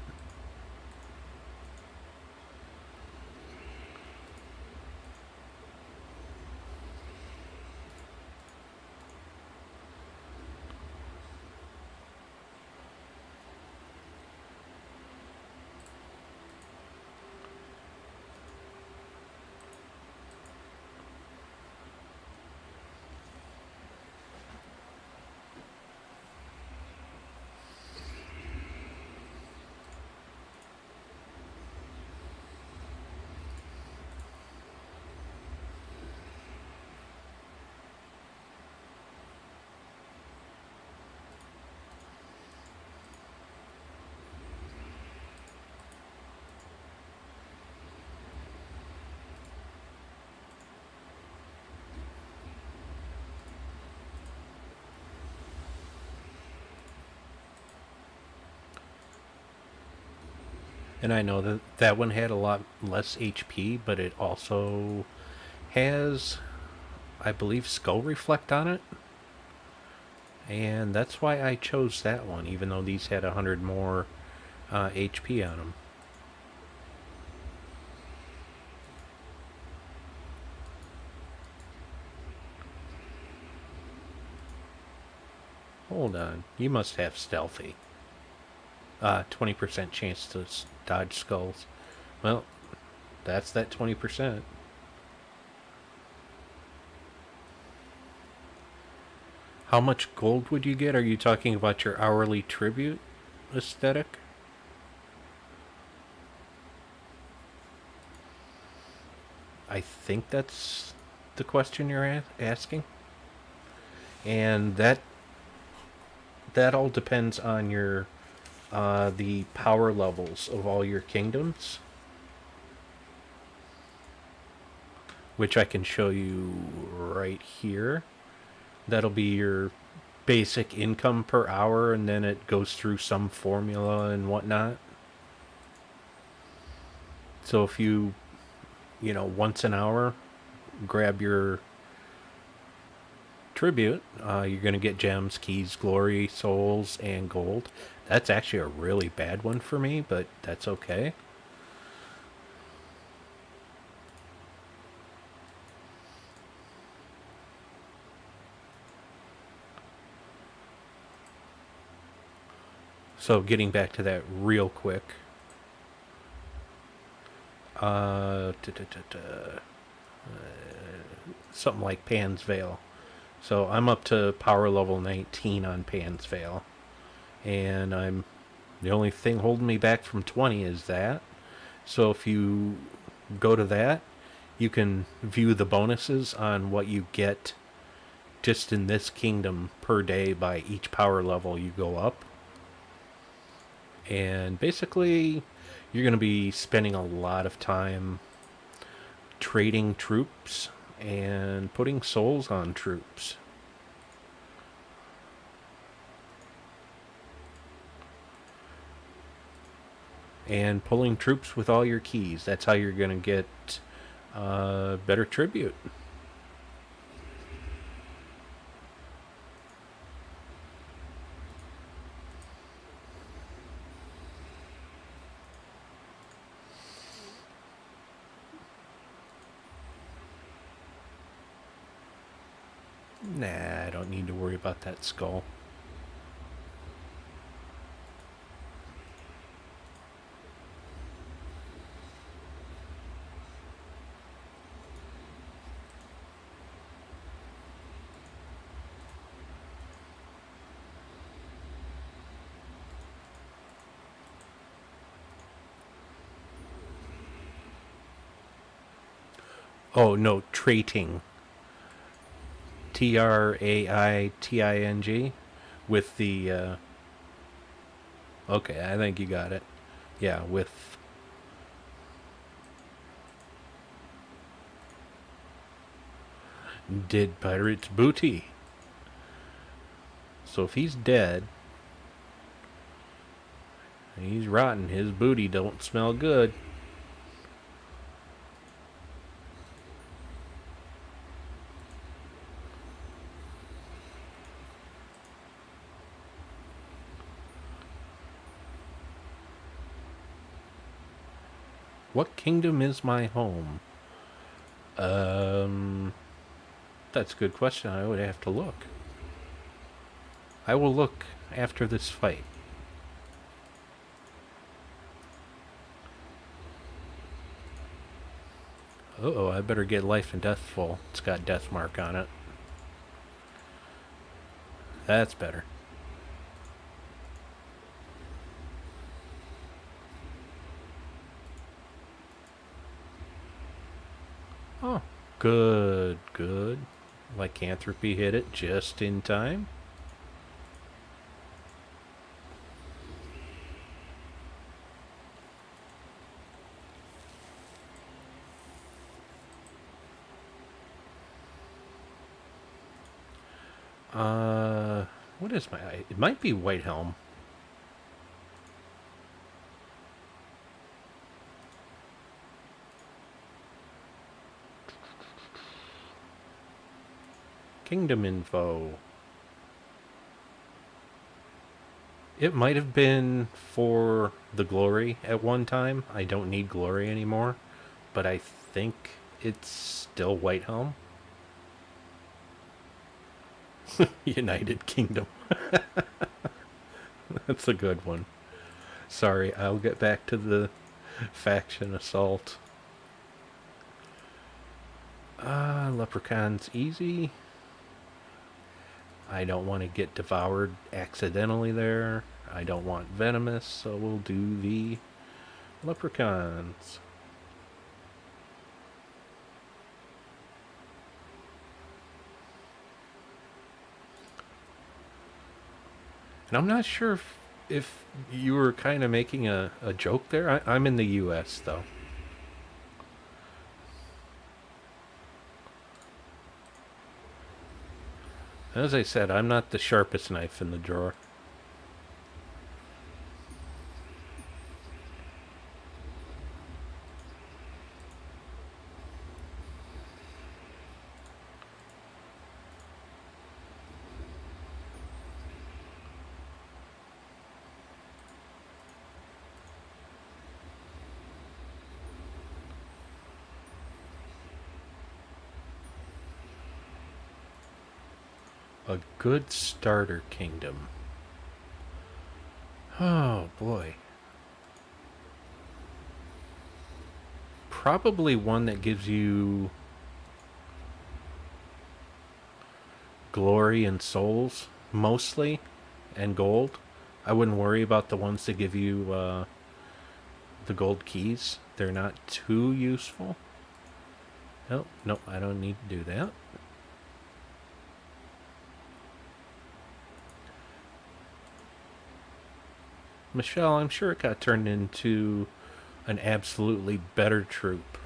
And I know that that one had a lot less HP, but it also has, I believe, Skull Reflect on it. And that's why I chose that one, even though these had 100 more HP on them. Hold on, you must have Stealthy. 20% chance to dodge skulls. Well, that's that 20%. How much gold would you get? Are you talking about your hourly tribute aesthetic? I think that's the question you're asking. And that all depends on your the power levels of all your kingdoms, which I can show you right here. That'll be your basic income per hour, and then it goes through some formula and whatnot. So if once an hour, grab your tribute, you're going to get gems, keys, glory, souls, and gold. That's actually a really bad one for me, but that's okay. So getting back to that real quick. Uh, Something like Pan's Veil. So I'm up to power level 19 on Pan's Veil. And the only thing holding me back from 20 is that. So if you go to that, you can view the bonuses on what you get just in this kingdom per day by each power level you go up. And basically, you're going to be spending a lot of time trading troops and putting souls on troops. And pulling troops with all your keys. That's how you're going to get better tribute. Nah, I don't need to worry about that skull. Oh, no, traiting. Traiting with the. Okay, I think you got it. Yeah, with. Did pirate's booty. So if he's dead, he's rotten. His booty don't smell good. What kingdom is my home? Um, that's a good question. I would have to look. I will look after this fight. Uh-oh, I better get life and death full. It's got death mark on it. That's better. Oh, good, good. Lycanthropy hit it just in time. What is my... It might be White Helm. kingdom info. It might have been for the glory at one time. I don't need glory anymore, but I think it's still Whitehelm. United Kingdom. That's a good one. Sorry, I'll get back to the faction assault. Leprechaun's easy. I don't want to get devoured accidentally there. I don't want venomous, so we'll do the leprechauns. And I'm not sure if you were kind of making a joke there. I'm in the U.S., though. As I said, I'm not the sharpest knife in the drawer. A good starter kingdom. Oh boy. Probably one that gives you glory and souls, mostly, and gold. I wouldn't worry about the ones that give you the gold keys. They're not too useful. Oh, no, I don't need to do that. Michelle, I'm sure it got turned into an absolutely better troop.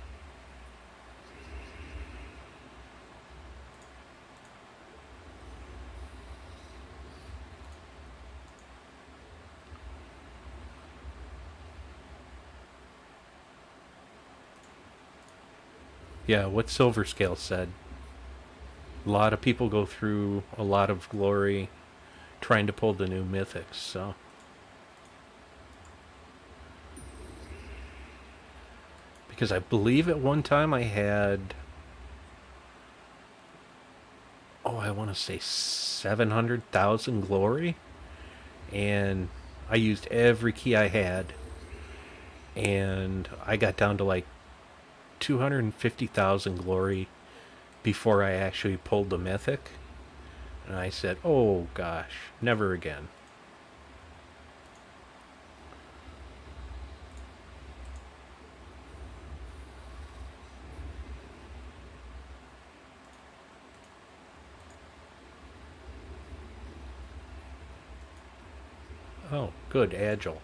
Yeah, what Silver Scale said. A lot of people go through a lot of glory trying to pull the new mythics, so. Because I believe at one time I had, I want to say 700,000 glory. And I used every key I had. And I got down to like 250,000 glory before I actually pulled the mythic. And I said, oh gosh, never again. Oh, good, agile.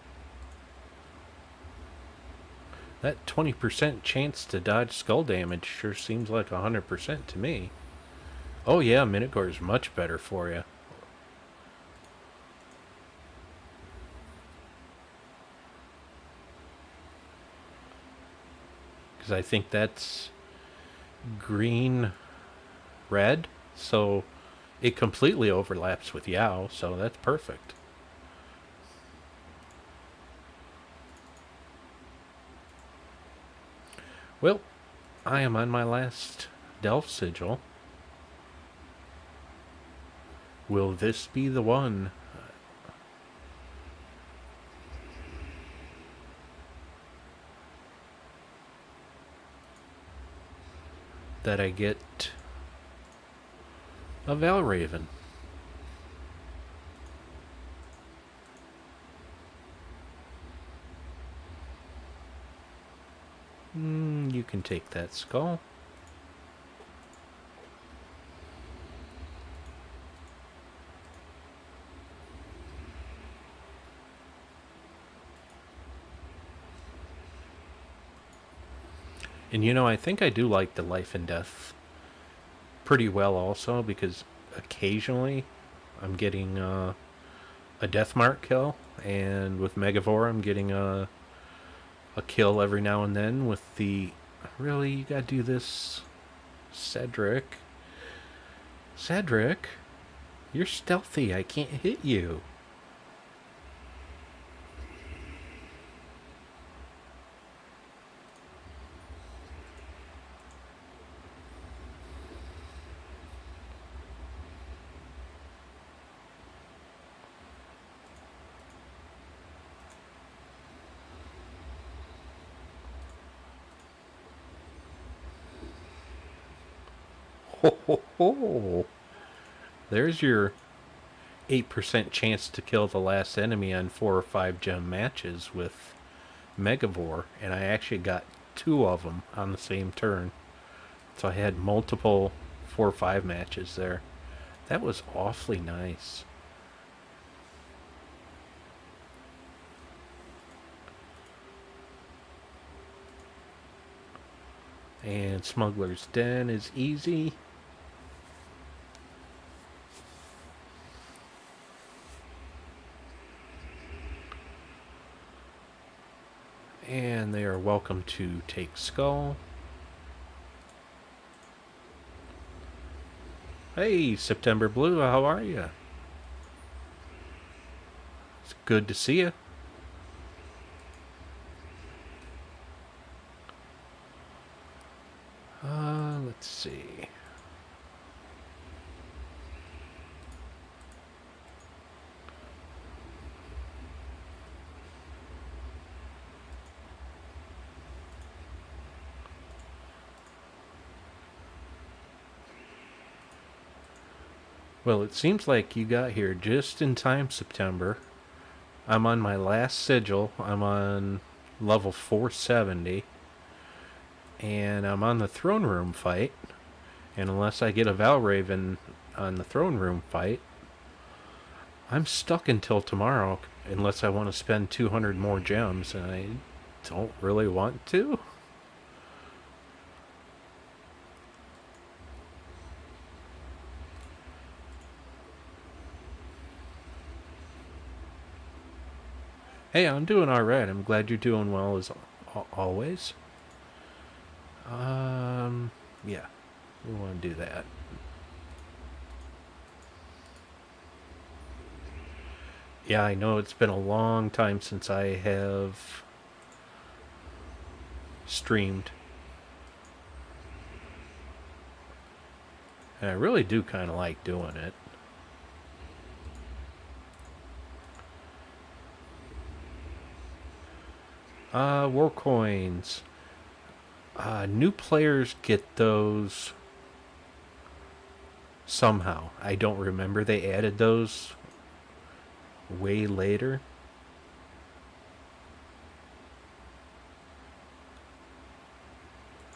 That 20% chance to dodge skull damage sure seems like 100% to me. Oh yeah, Minotaur is much better for you. Because I think that's green, red, so it completely overlaps with Yao, so that's perfect. Well, I am on my last Delph sigil. Will this be the one? That I get a Valraven. You can take that skull. And I think I do like the life and death pretty well also, because occasionally I'm getting a death mark kill, and with Megavore I'm getting a kill every now and then with the, really, you gotta do this, Cedric. Cedric, you're stealthy. I can't hit you. Ho, ho, ho. There's your 8% chance to kill the last enemy on 4 or 5 gem matches with Megavore, and I actually got 2 of them on the same turn. So I had multiple 4 or 5 matches there. That was awfully nice. And Smuggler's Den is easy. And they are welcome to take Skull. Hey, September Blue, how are you? It's good to see you. Let's see. Well, it seems like you got here just in time, September. I'm on my last sigil. I'm on level 470. And I'm on the throne room fight. And unless I get a Valraven on the throne room fight, I'm stuck until tomorrow unless I want to spend 200 more gems, and I don't really want to. Hey, I'm doing alright. I'm glad you're doing well as always. Yeah, we want to do that. Yeah, I know it's been a long time since I have streamed. And I really do kind of like doing it. War coins. New players get those somehow. I don't remember. They added those way later.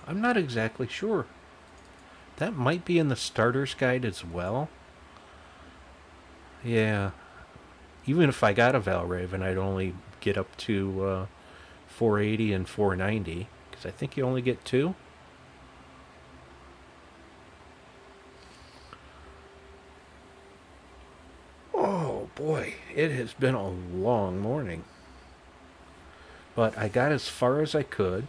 I'm not exactly sure. That might be in the starter's guide as well. Yeah. Even if I got a Valraven, I'd only get up to 480 and 490. Because I think you only get 2. Oh boy, it has been a long morning. But I got as far as I could.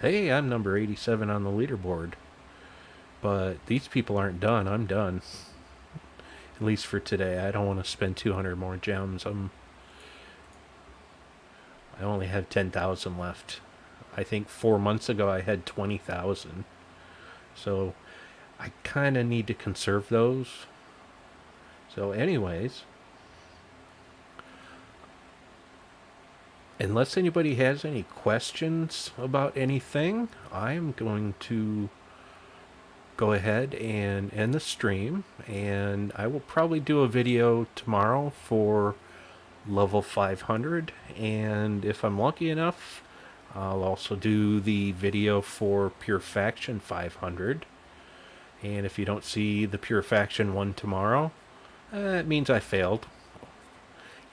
Hey, I'm number 87 on the leaderboard. But these people aren't done. I'm done. At least for today. I don't want to spend 200 more gems. I only have 10,000 left. I think 4 months ago I had 20,000. So I kind of need to conserve those. So anyways, unless anybody has any questions about anything, I'm going to go ahead and end the stream, and I will probably do a video tomorrow for level 500, and if I'm lucky enough, I'll also do the video for Pure Faction 500. And if you don't see the Pure Faction one tomorrow, it means I failed.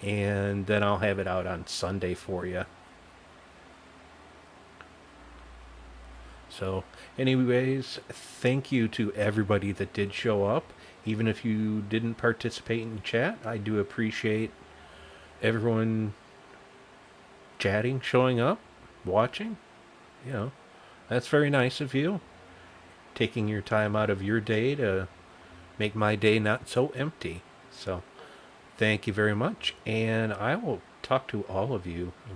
And then I'll have it out on Sunday for you. So, anyways, thank you to everybody that did show up. Even if you didn't participate in chat, I do appreciate everyone chatting, showing up, watching. You know, that's very nice of you. taking your time out of your day to make my day not so empty. So, thank you very much, and I will talk to all of you later.